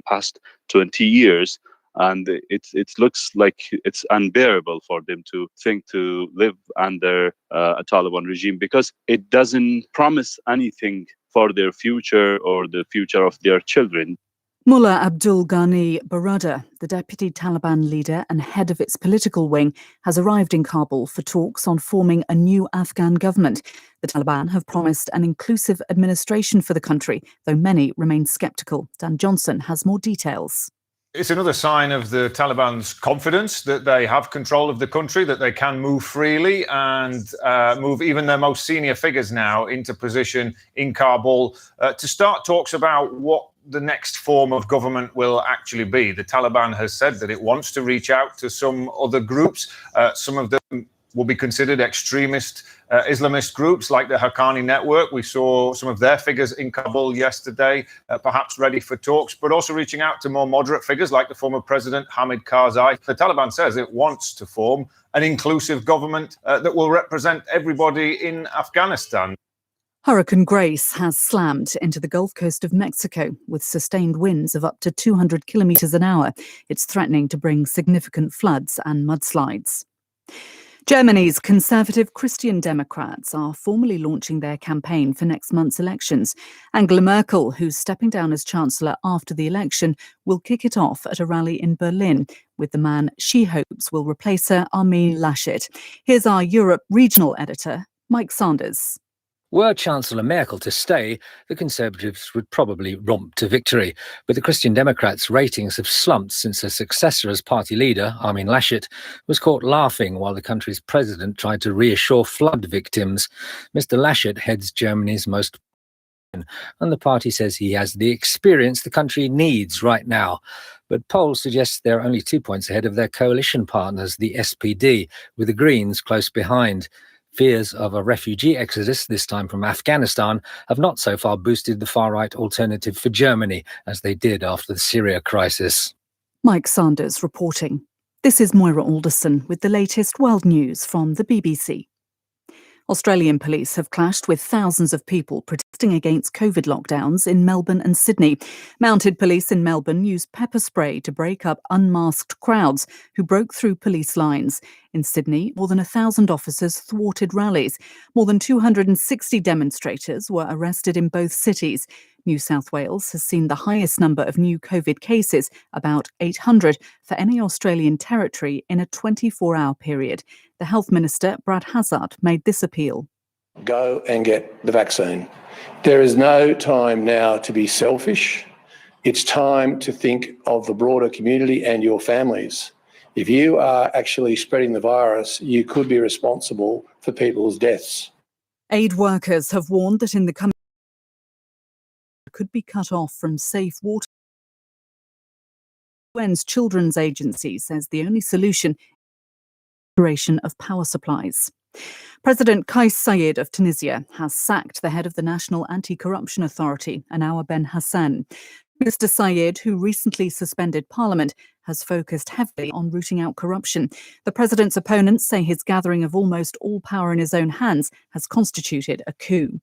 past 20 years. And it looks like it's unbearable for them to think to live under a Taliban regime because it doesn't promise anything for their future or the future of their children. Mullah Abdul Ghani Baradar, the deputy Taliban leader and head of its political wing, has arrived in Kabul for talks on forming a new Afghan government. The Taliban have promised an inclusive administration for the country, though many remain sceptical. Dan Johnson has more details. It's another sign of the Taliban's confidence that they have control of the country, that they can move freely and move even their most senior figures now into position in Kabul to start talks about what the next form of government will actually be. The Taliban has said that it wants to reach out to some other groups. Some of them will be considered extremist Islamist groups like the Haqqani Network. We saw some of their figures in Kabul yesterday, perhaps ready for talks, but also reaching out to more moderate figures like the former president Hamid Karzai. The Taliban says it wants to form an inclusive government that will represent everybody in Afghanistan. Hurricane Grace has slammed into the Gulf Coast of Mexico with sustained winds of up to 200 kilometers an hour. It's threatening to bring significant floods and mudslides. Germany's Conservative Christian Democrats are formally launching their campaign for next month's elections. Angela Merkel, who's stepping down as Chancellor after the election, will kick it off at a rally in Berlin with the man she hopes will replace her, Armin Laschet. Here's our Europe regional editor, Mike Sanders. Were Chancellor Merkel to stay, the Conservatives would probably romp to victory. But the Christian Democrats' ratings have slumped since her successor as party leader, Armin Laschet, was caught laughing while the country's president tried to reassure flood victims. Mr. Laschet heads Germany's most and the party says he has the experience the country needs right now. But polls suggest they're only 2 points ahead of their coalition partners, the SPD, with the Greens close behind. Fears of a refugee exodus, this time from Afghanistan, have not so far boosted the far-right alternative for Germany as they did after the Syria crisis. Mike Sanders reporting. This is Moira Alderson with the latest world news from the BBC. Australian police have clashed with thousands of people protesting against COVID lockdowns in Melbourne and Sydney. Mounted police in Melbourne used pepper spray to break up unmasked crowds who broke through police lines. In Sydney, more than 1,000 officers thwarted rallies. More than 260 demonstrators were arrested in both cities. New South Wales has seen the highest number of new COVID cases, about 800, for any Australian territory in a 24-hour period. The Health Minister, Brad Hazzard, made this appeal. Go and get the vaccine. There is no time now to be selfish. It's time to think of the broader community and your families. If you are actually spreading the virus, you could be responsible for people's deaths. Aid workers have warned that in the coming could be cut off from safe water. UN's Children's Agency says the only solution is the restoration of power supplies. President Kais Saied of Tunisia has sacked the head of the National Anti-Corruption Authority, Anwar Ben Hassan. Mr. Saied, who recently suspended Parliament, has focused heavily on rooting out corruption. The president's opponents say his gathering of almost all power in his own hands has constituted a coup.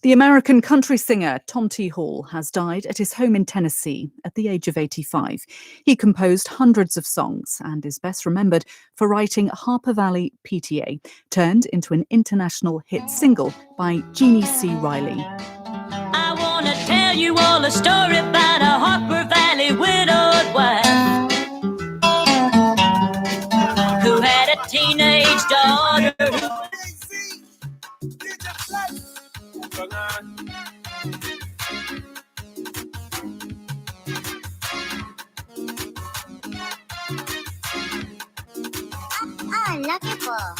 The American country singer Tom T. Hall has died at his home in Tennessee at the age of 85. He composed hundreds of songs and is best remembered for writing Harper Valley PTA, turned into an international hit single by Jeannie C. Riley. I want to tell you all a story about a Harper Valley widowed wife who had a teenage daughter lucky ball.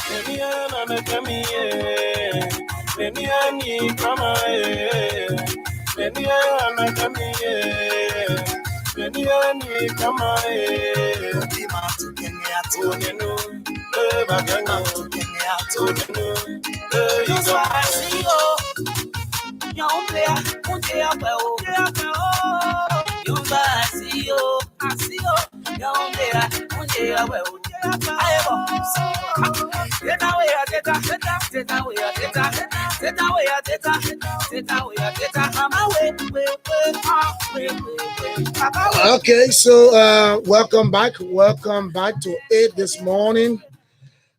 Okay, so welcome back to 8 this morning.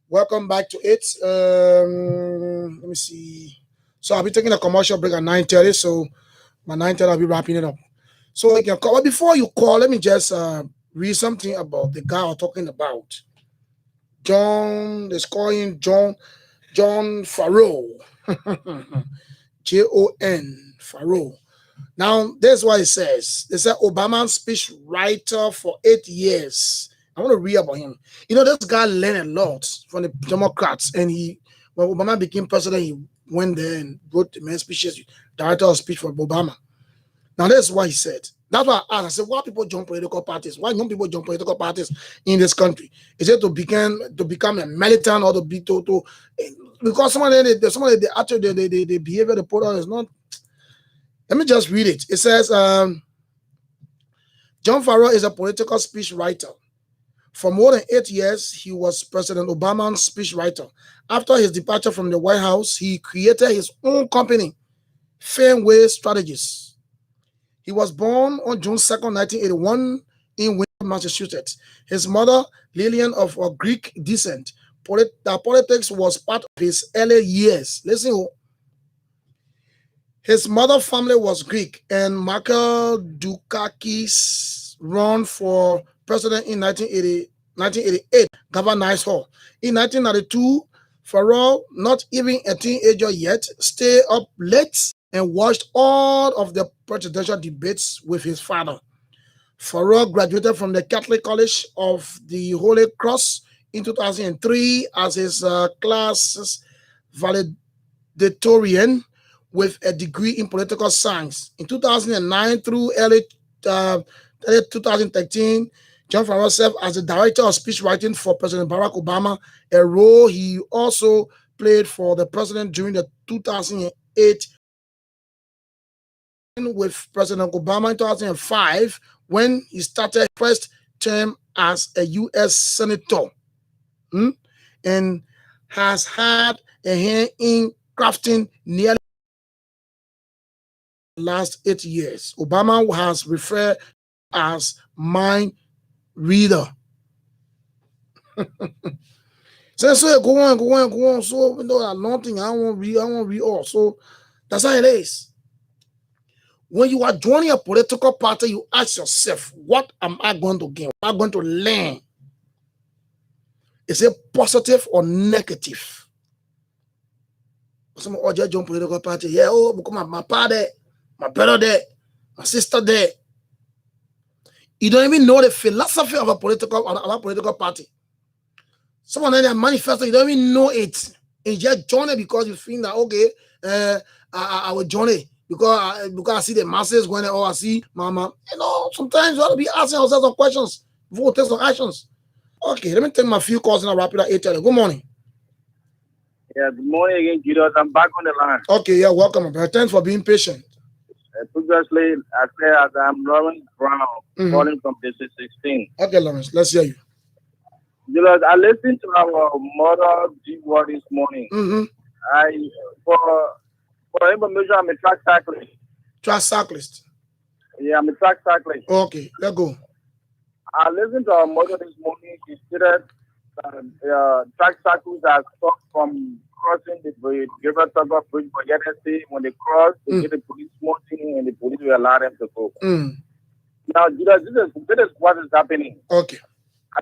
Welcome back to 8. Let me see. So I'll be taking a commercial break at 9:30. So by 9:30 I'll be wrapping it up. So you can call. But before you call, let me just read something about the guy I'm talking about. John, they call him John Farrow. Jon Farrow. Now, that's what it says. They said Obama speech writer for 8 years. I want to read about him. You know, this guy learned a lot from the Democrats. And when Obama became president, he went there and wrote the main speeches, director of speech for Obama. Now, that's what he said. That's why I asked. I said, why people join political parties? Why young people join political parties in this country? Is it to become a militant or to be to because some of the attitude, the behavior they put on is not. Let me just read it. It says, John Farrow is a political speech writer. For more than 8 years, he was President Obama's speech writer. After his departure from the White House, he created his own company, Fameway Strategies. He was born on June 2nd, 1981 in Windsor, Massachusetts. His mother, Lillian, of Greek descent. Politics was part of his early years. Listen, his mother family was Greek, and Michael Dukakis ran for president in 1988, galvanized her. In 1992, Farrow, not even a teenager yet, stayed up late and watched all of the presidential debates with his father. Farrow graduated from the Catholic College of the Holy Cross in 2003 as his class valedictorian with a degree in political science. In 2009 through early 2013, John Farrow served as the director of speech writing for President Barack Obama, a role he also played for the president during the 2008 with President Obama in 2005 when he started first term as a U.S. Senator, and has had a hand in crafting nearly the last 8 years. Obama has referred as mind reader. So go on. So a long thing I won't read all. So that's how it is. When you are joining a political party, you ask yourself, what am I going to gain? What am I going to learn? Is it positive or negative? Some just join political party. Yeah, because my father, my brother there, my sister there. You don't even know the philosophy of a political party. Someone in their manifesto, you don't even know it. And you just join it because you think that, okay, I will join it because I see the masses going there, or I see mama. Sometimes you ought to be asking yourself some questions before you take some actions. Okay, let me take my few calls and I'll wrap it up. 8:30. Good morning. Yeah, good morning again, Julius. I'm back on the line. Okay, yeah, welcome, brother. Thanks for being patient. Previously, I said I'm Lawrence Brown, calling from District 16. Okay, Lawrence, let's hear you. Julius, I listened to our mother G-Word this morning. For information, I'm a track cyclist. Track cyclist? Yeah, I'm a track cyclist. Okay, let's go. I listened to our mother this morning. She stated track cyclists are stopped from crossing the bridge, River Tucker Bridge for yesterday. When they cross, they get the police smoking and the police will allow them to go. Now, Julius, this is what is happening. Okay.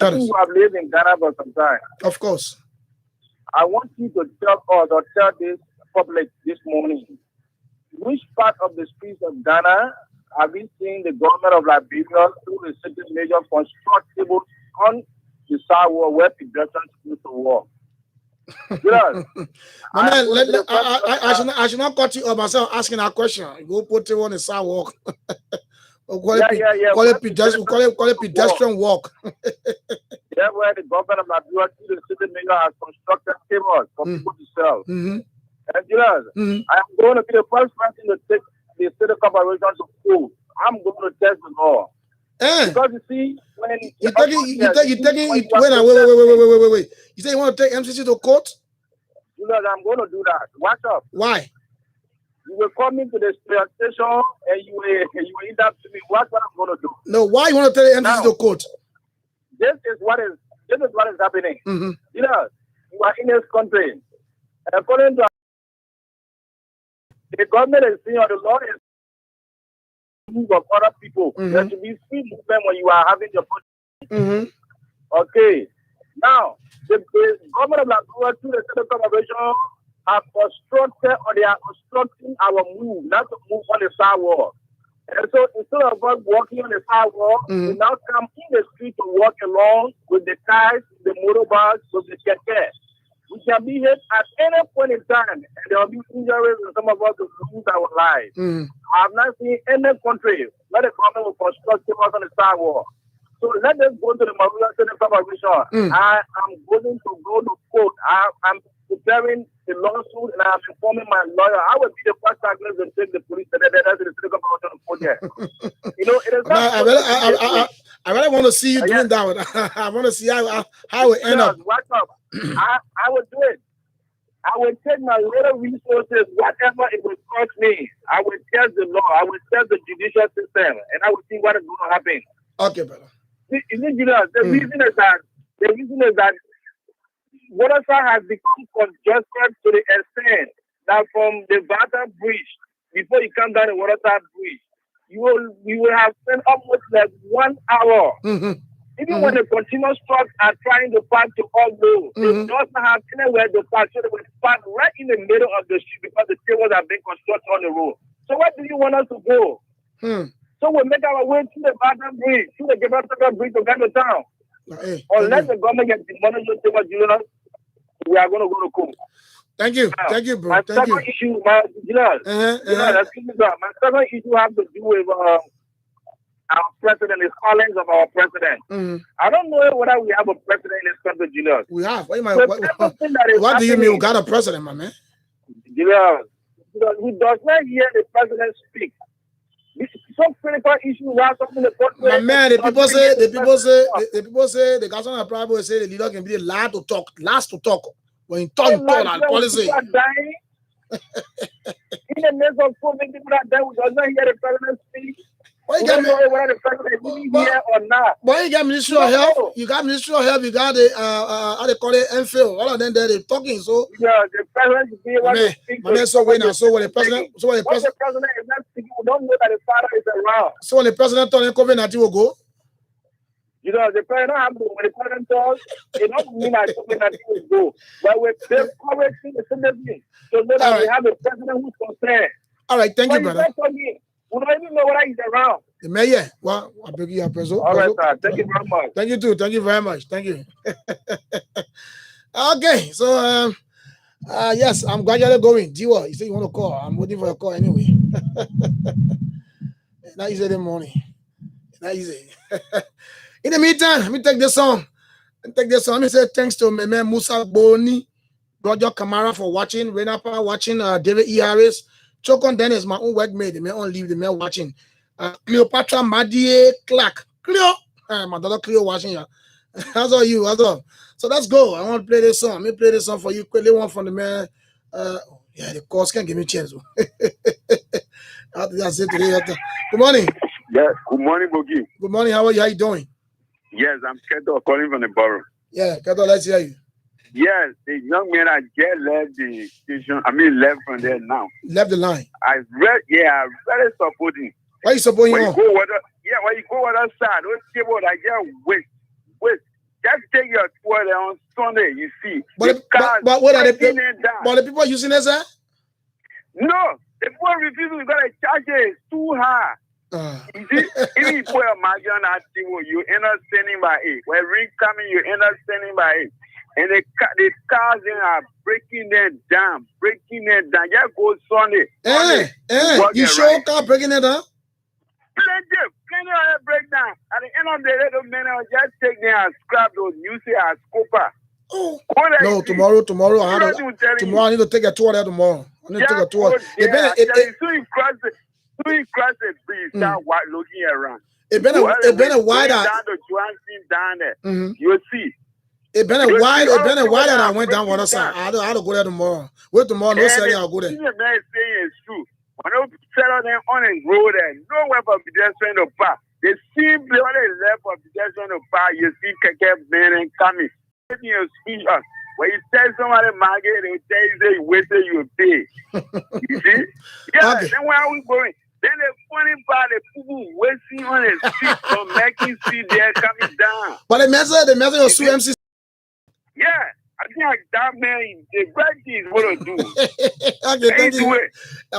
I think you have lived in Ghana for some time. Of course. I want you to tell us or tell this public this morning, which part of the streets of Ghana have we seen the government of Liberia through the city major constructible on the sidewalk where pedestrians used to walk? Yes. I should not cut you up myself asking that question. Go put it on the sidewalk. Call it pedestrian walk. Yeah, where the government of Liberia through the city major has constructed tables for people to sell. And yes, I am going to be the first person to take the city corporation to court. I'm going to test the law. Because you see, when wait. You say you want to take MCC to court? You know, I'm going to do that. Watch up. Why? You will come into the station and you will eat up to me. What I'm going to do? No, why you want to take MCC to court? This is what is happening. You know, you are in this country. According to the government is saying, or the law is move of other people. There should be free movement when you are having your protest. Okay. Now, the government of Liberia through the Central Corporation have obstructed or they are obstructing our move, not to move on the sidewalk. And so instead of us walking on the sidewalk, we now come in the street to walk along with the cars, the motorbikes, with the keke. We can be hit at any point in time, and there will be injuries, and some of us will lose our lives. I have not seen any country where the government will construct us on the sidewalk. So let us go to the Maria Center Corporation. I am going to go to court. I'm preparing the lawsuit, and I'm informing my lawyer. I will be the first cyclist to take the police and then the city corporation to court there. You know, it is not. I really want to see you doing that. I want to see how it end up. Watch up. I will do it. I will take my little resources, whatever it will cost me. I will test the law. I will test the judicial system, and I will see what is going to happen. Okay, brother. The reason is that Waterside has become congested to the extent that from the Vata Bridge, before you come down the Waterside Bridge, you will have spent almost like 1 hour. Even when the continuous trucks are trying to park to all go, they don't have anywhere to park, so they will park right in the middle of the street because the tables are being constructed on the road. So where do you want us to go? So we'll make our way to the Vata Bridge, to the Gibraltar Bridge to get to town. Unless the government gets the money to take us, we are going to go to court. Thank you. Now, Thank you, bro. My Thank you. second issue, my second issue has to do with our president is Collins of our president. I don't know whether we have a president in this country, Julius. We have. What do you mean we got a president, my man? Julius, he does not hear the president speak. This is some critical issue. My man, the people say the government probably say the leader can be the last to talk. When you talk, policy. People are dying. In the midst of so many people that die, we does not hear the president speak. Well, you got whether the president is here or not. But you got Ministry of Health. You got Ministry of Health. You got the how they call it, MPhil. All of them they're talking. So yeah, the president should be able to speak. So when the president is not speaking, we don't know that the father is around. So when the president told him COVID-19 will go. You know, the president when the president talks, it don't mean that COVID-19 will go. But we're correcting the symptoms so that we have a president who's concerned. All right, thank you, brother. We don't even know whether he's around. The mayor. Well, I beg you, Preso. All right, sir. Thank you very much. Thank you too. Thank you very much. Thank you. Okay, so yes, I'm gradually going. Jiwa, you say you want to call? I'm waiting for your call anyway. Not easy in the morning. Not easy. In the meantime, let me take this song. Let me say thanks to my man Musa Boni, Roger Kamara for watching, Renapa watching, David E. Harris. Chokon Dennis, my own workmate, the man on leave, the man watching. Cleopatra Madie Clark. Cleo. My daughter Cleo watching you. How's all you? How's all? So let's go. I want to play this song. Let me play this song for you. Quickly one from the man. Yeah, the course can't give me a chance. That's it today. Good morning. Yes, good morning, Bogi. Good morning. How are you? How you doing? Yes, I'm Keto calling from the borough. Yeah, Keto, let's hear you. Yes, the young man I just left the station. Left from there now. Left the line. I very supporting. Why you supporting him? When you go other side, don't cable I just wait. Just take your tour there on Sunday, you see. But what are the people using this, sir? No, the people refusing to charge it too high. You see, even if you imagine that you end up standing by it. When ring coming, you end up standing by it. And the cars are breaking them down. Yeah, go Sunday. You sure car breaking it down? Plenty of breakdown. At the end of the day, those men will just take them and scrap those use it as copper. Oh. No, tomorrow I need to take a tour there tomorrow. I need to take a tour. So you cross the bridge, start looking around. It been a wide down the down there. You'll see. It been a while that I went down one side. I had to go there tomorrow. Wait tomorrow, no Saturday, I'll go there. The man saying it's true. When they settle them on a road and nowhere for pedestrian to park. They simply when they left for pedestrian to park, you see Keke men coming. When you tell somebody market, they tell you say wait till you pay. You see? Yeah, okay. Then where are we going? Then the funny part, the people waiting on the street for making street there coming down. But the message of Sue MC. Yeah, I think that man, the great thing is what to do. Okay, thank you.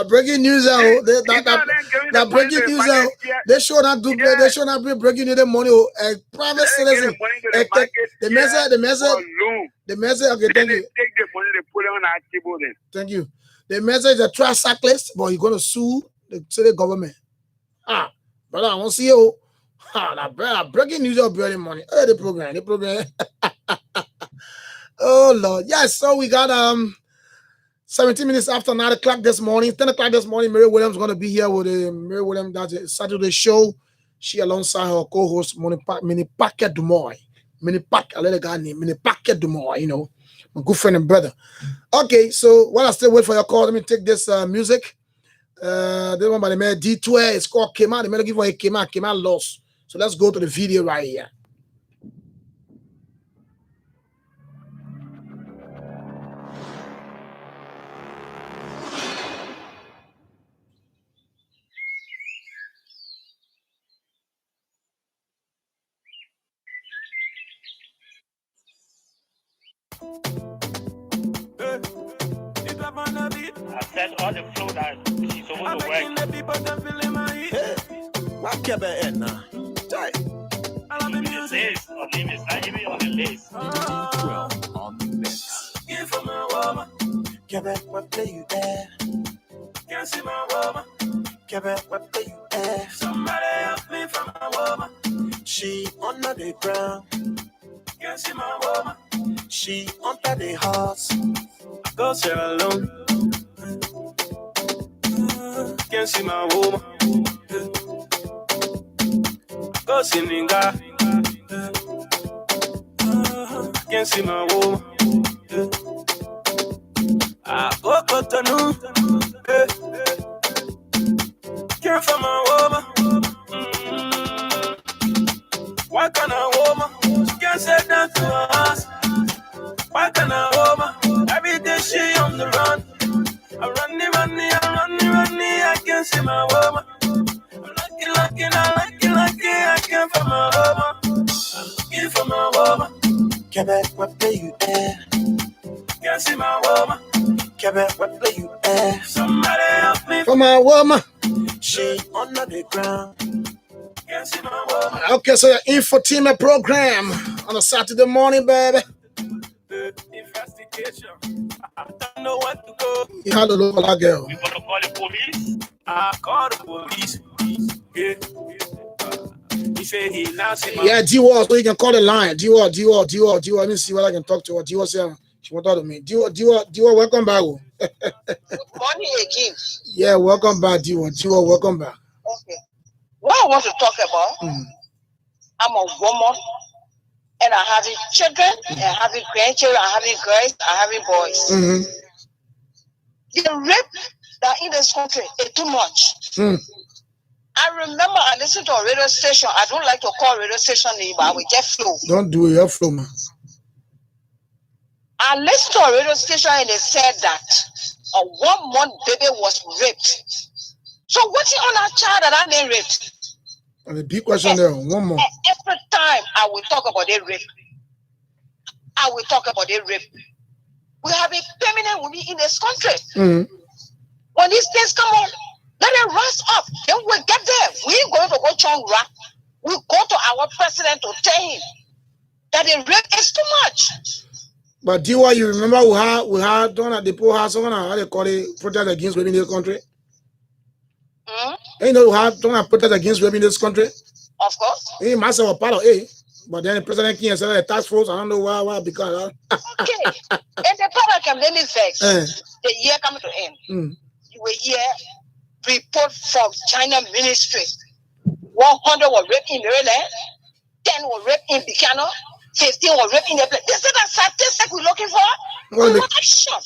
Breaking news out. That breaking news out. They should not do. Yeah. They should not be breaking news money. A private citizen. The message. Okay, thank you. Take the money they put it on our table then. Thank you. The message is a trash cyclist, but you're gonna sue the city government. Brother, I want to see you. That breaking news of breaking money. The program. Oh Lord, yes. So we got 17 minutes after 9 o'clock this morning, 10 o'clock this morning. Mary Williams going to be here with Mary Williams. That's a Saturday show. She alongside her co-host Mini Packet Dumoy. Mini Pack, I let a guy named Mini Packet Dumoy. You know, my good friend and brother. Okay, so while I still wait for your call, let me take this music. This one by the man D12. It's called Kema. The man give away Kema. Kema lost. So let's go to the video right here. I said all the flow that she's supposed to work. What can be in now? Leave the lace or leave it, not even on the lace. 12 on the mix. Give for my woman. Quebec, what play you there? Can't see my woman. Quebec, what play you there? air. Somebody help me from my woman. She under the ground. Can't see my woman. She under the horse. I go there alone. Can't see my woman. Go see Ninga. Can't see my woman. I go to no. Care for my woman. Why can't a woman? She can't say that to us. Why can't a woman? Every day she on the run. I'm running, I can't see my woman. I'm lucky, I can't find my woman. I'm looking for my woman. Quebec, what play you there? Can't see my woman. Quebec, what play you there? Somebody help me. For my woman. She under the ground. Can't see my woman. Okay, so your infotainment program on a Saturday morning, baby. Investigation. I don't know what to go. You had to look for that girl. You gonna call the police? I call the police. Yeah. He said he now see my. Yeah, D-Wall, so you can call the line. D-Wall. Let me see what I can talk to her. D-Wall said she want to talk to me. D-Wall, welcome back. Morning again. Yeah, welcome back, D-Wall. D-Wall, welcome back. Okay. What I want to talk about, I'm a woman, and I'm having children, and having grandchildren, I'm having girls, I'm having boys. The rape that in this country is too much. I remember I listened to a radio station. I don't like to call radio station name, but I will just flow. Don't do it, your flow, man. I listened to a radio station and they said that a 1 month baby was raped. So what's it on our child that I didn't raped? And the big question there, 1 month. Every time I will talk about the rape. I will talk about the rape. We have a permanent woman in this country. When these things come on, let them rise up. Then we'll get there. We ain't going to go Chongra. We'll go to our president to tell him that the rape is too much. But do you remember we had done at the poor house, how they call it, protest against rape in this country? You know, we had done a protest against rape in this country? Of course. He must have a part of it. But then the president came and said the task force, I don't know why because okay. And the product can let me vex. The year coming to end. You will hear report from China ministry. 100 were raped in Maryland, 10 were raped in Buchanan, 15 were raped in the place. This is the statistic we're looking for. We want action.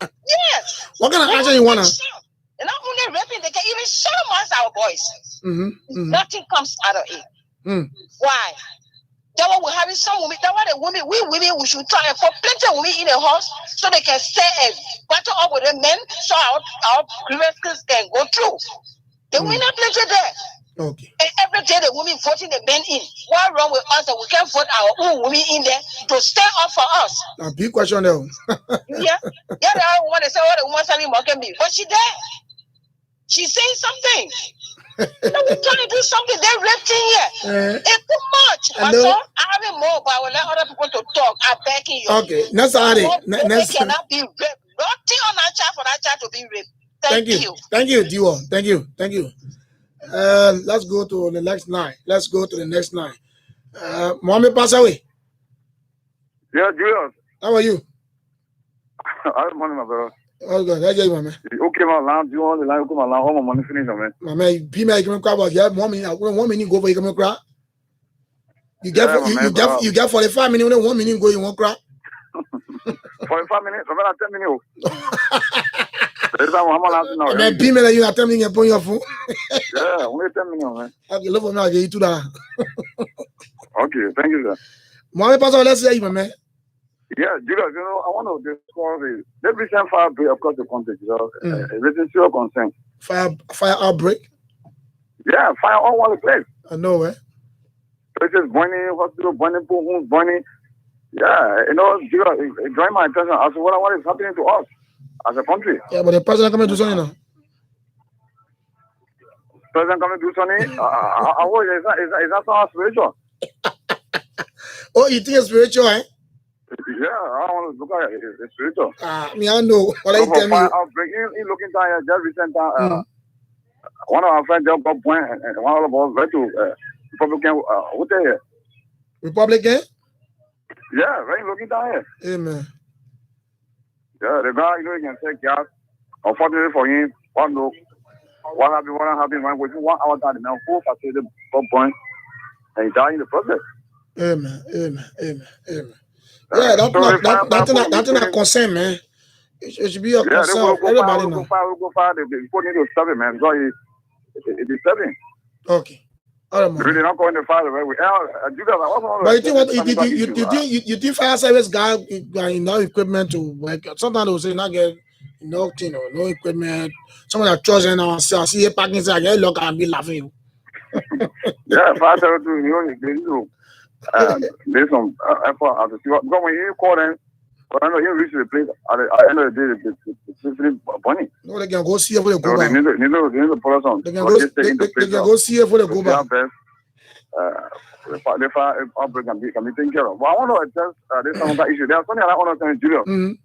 Yes. What kind of action you want? And not only raping, they can even sodomize our boys. Nothing comes out of it. Why? That why we're having some women. That why the women, we should try and put plenty of women in the house so they can stay and battle up with the men so our grievances can go through. The women are plenty there. Okay. And every day the women voting the men in. What's wrong with us that we can't vote our own women in there to stand up for us? A big question there. Yeah, the other woman, they say, oh, the woman selling mocking me. But she there. She's saying something. So we're trying to do something. They're raping here. It's too much. My son, I have more, but I will let other people to talk. I'm begging you. Okay, next Saturday. They cannot be raped. Nothing on that child for that child to be raped. Thank you. Thank you, Dio. Thank you. Let's go to the next line. Mohammed pass away. Yeah, Julius. How are you? I'm morning, my brother. Oh, good. That's you, man. Okay, my land. You want the line? Come on, all my money finish, man. My man, be my coming crowd. Yeah, 1 minute. 1 minute go for you coming crowd. You get 45 minutes. 1 minute go you want crowd. 45 minutes. I'm not 10 minutes. There's I'm now. Man, be me like you are 10 minutes upon your phone. Yeah, only 10 minutes, man. Okay, love for me. I'll get you to that. Okay, thank you, sir. Mohammed Pastor, let's say you, my man. Yeah, Julius, I want to discuss the recent fire outbreak across the country. It's serious concern. Fire outbreak? Yeah, fire all over the place. I know, eh? Places burning, hospital burning, homes burning. Yeah, Julius, it drawing my attention as to what is happening to us as a country. Yeah, but the president coming to do something now. President coming to do something? Is that so spiritual? Oh, you think it's spiritual, eh? Yeah, I want to look at it. It's spiritual. Me, I know. What are you telling me? Outbreak, in looking time, just recent time, One of our friends just got point, and one of us went to Republican. What the Republican? Yeah, right looking down here. Amen. Yeah, the guy, you can take gas. Unfortunately for him, what happened, when within 1 hour time, the man full facility got point, and he died in the process. Amen. Yeah, that's not concern, man. It should be a concern of everybody now. Go fire. The people need to stop it, man. Because it's disturbing. Okay. All right, man. Really not going to fire the way we are. But you think fire service guy got enough equipment to work? Sometimes they will say not get enough, no equipment. Some of the church and I see a parking say, "Hey, look, I'll be laughing." Yeah, fire service too. There's some effort to see what. Because when you call them, I know you reach the place at the end of the day, it's funny. No, they can go see it for the go back. They need to pull us on. They can go see it for the go back. The fire outbreak can be taken care of. But I want to address this some of the issue. There's something I want to tell you,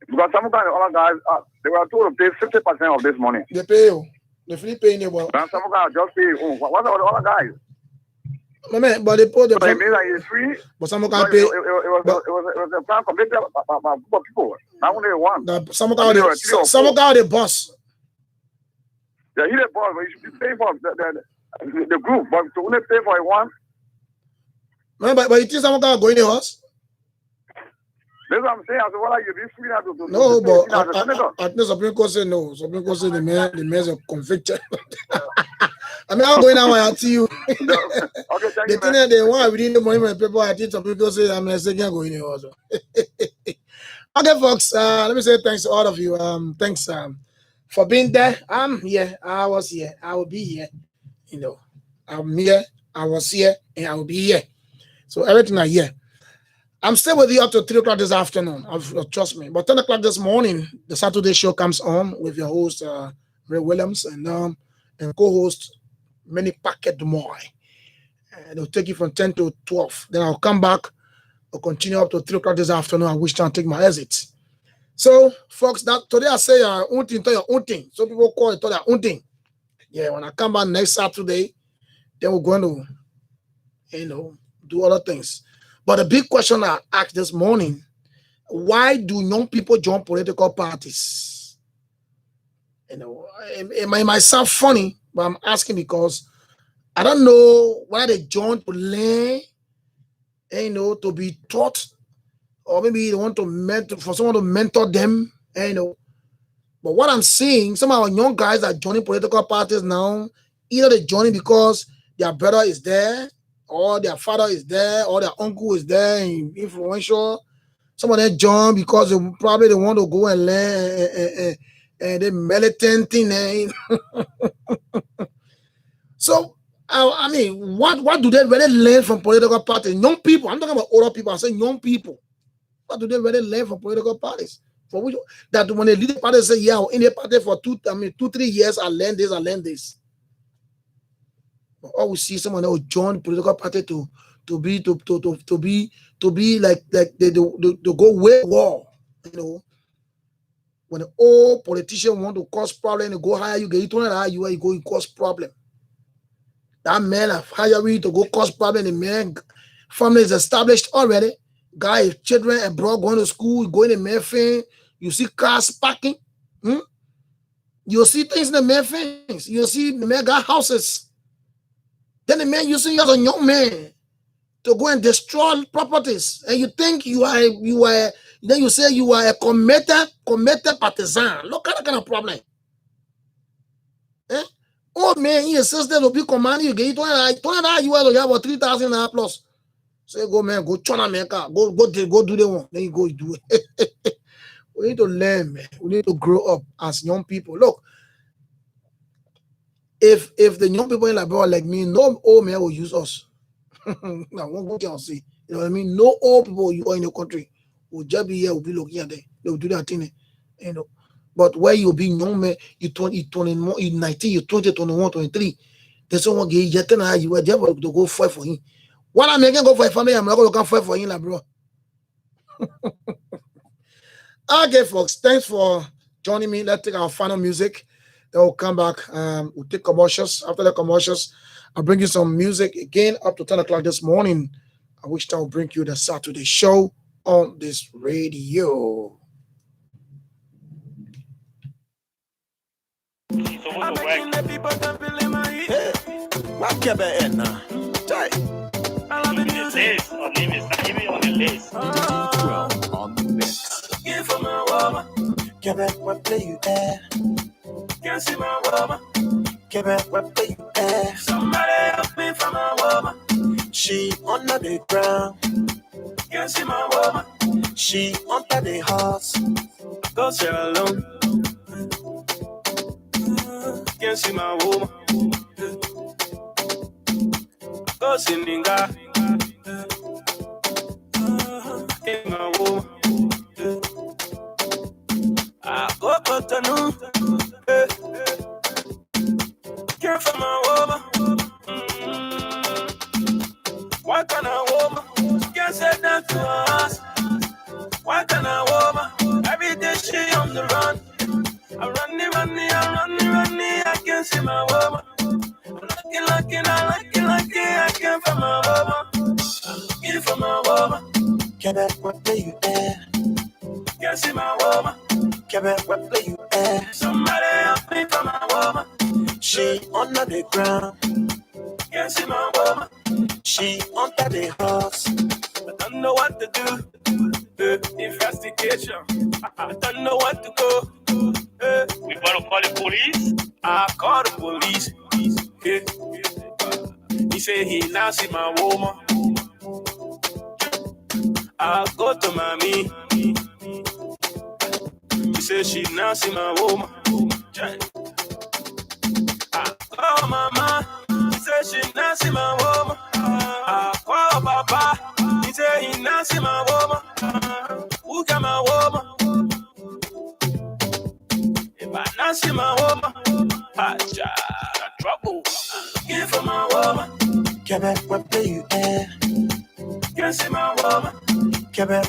because some of the other guys, they were told to pay 50% of this money. They pay you. They free paying you. And some guys just pay. What are the other guys? Man, but they put the. So it means that it's free. But some guys pay. It was a plan completed by people. Not only one. Some guys the boss. Yeah, he's the boss, but you should be paying for the group. But to only pay for one. Man, but you think some guys going to us? That's what I'm saying. I said, what are you this free now to no, but I think Supreme Court said no. Supreme Court said the man's a convicted. I mean, I'm going out and I'll tell you. Okay, thank the thing that they want within the money when people, I think some people say I'm a second going there also. Okay, folks, let me say thanks to all of you. Thanks for being there. I'm here. I was here. I will be here. You know, I'm here. I was here, and I will be here. So everything I hear. I'm still with you up to 3 o'clock this afternoon. Trust me. But 10 o'clock this morning, the Saturday show comes on with your host, Ray Williams, and co-host, Manny Packet Moy. And they'll take you from 10 to 12. Then I'll come back. I'll continue up to 3 o'clock this afternoon. I wish to take my exit. So, folks, that today I say own thing, tell your own thing. So people call it their own thing. Yeah, when I come back next Saturday, then we're going to, do other things. But the big question I asked this morning, why do young people join political parties? It might sound funny, but I'm asking because I don't know why they join to learn, to be taught, or maybe they want to for someone to mentor them, But what I'm seeing, some of our young guys are joining political parties now. Either they join because their brother is there, or their father is there, or their uncle is there, and influential. Some of them join because they want to go and learn and they militant thing. So, I mean, what do they really learn from political parties? Young people, I'm talking about older people, I'm saying young people. What do they really learn from political parties? For which that when they lead the party, say, yeah, in the party for 2-3 years, I learned this. Or we see someone that will join political party to be like they go way war. When the old politician want to cause problem, they go hire you, get you go cause problem. That man have hired you to go cause problem. The man family is established already. Guy, children abroad going to school, going to Memphis. You see cars parking. You see things in the Memphis. You see the man got houses. Then the man using you as a young man to go and destroy properties, and you think you are. Then you say you are a committed partisan. Look at that kind of problem. Old man, your sister will be commanding you. Get $20 you have about 3,000 plus. Say go man, go China America, go do the one. Then you go do it. We need to learn, man. We need to grow up as young people. Look. If the young people in Liberia like me, no old man will use us. Now, what can I say? You know what I mean? No old people you are in your country will just be here, will be looking at them. They will do that thing, But where you be young man, you 20, you 19, you 20, 21, 23. There's someone get yet you were there to go fight for him. What I'm making go for a family, I'm not going to fight for him, like, bro. Okay, folks, thanks for joining me. Let's take our final music. Then we'll come back. We'll take commercials. After the commercials, I'll bring you some music again up to 10 o'clock this morning. I wish I'll bring you the Saturday show on this radio. I'm making the people that feel in my head. What can be in now? I love the music. On the list. DJ12 on the mix. Give for my woman. Quebec, what play you there? Can't see my woman. Quebec, what play you there? Somebody help me for my woman. She under the ground. Can't see my woman. She under the horse. Go share alone. Can't see my woman. Go see Ninga. Can't my woman. I go Cotonou. Care for my woman. Why can't a woman? Can't say that to us. Why can't a woman? Every day she on the run. I run, I can't see my woman. I'm lucky, I can't find my woman. I'm looking for my woman. Quebec, what play you there? Can't see my woman. Quebec, what play you there? Somebody help me for my woman. She under the ground. Can't see my woman. She under the horse. I don't know what to do. Investigation. I don't know what to go. We gotta call the police. I call the police. He said he now see my woman. I go to mommy. He said she now see my woman. I call mama. He said she now see my woman. I call papa. He said he now see my woman. Who got my woman? If I not see my woman, I got trouble. Looking for my woman. Quebec, what play you there? Can't see my woman. Quebec,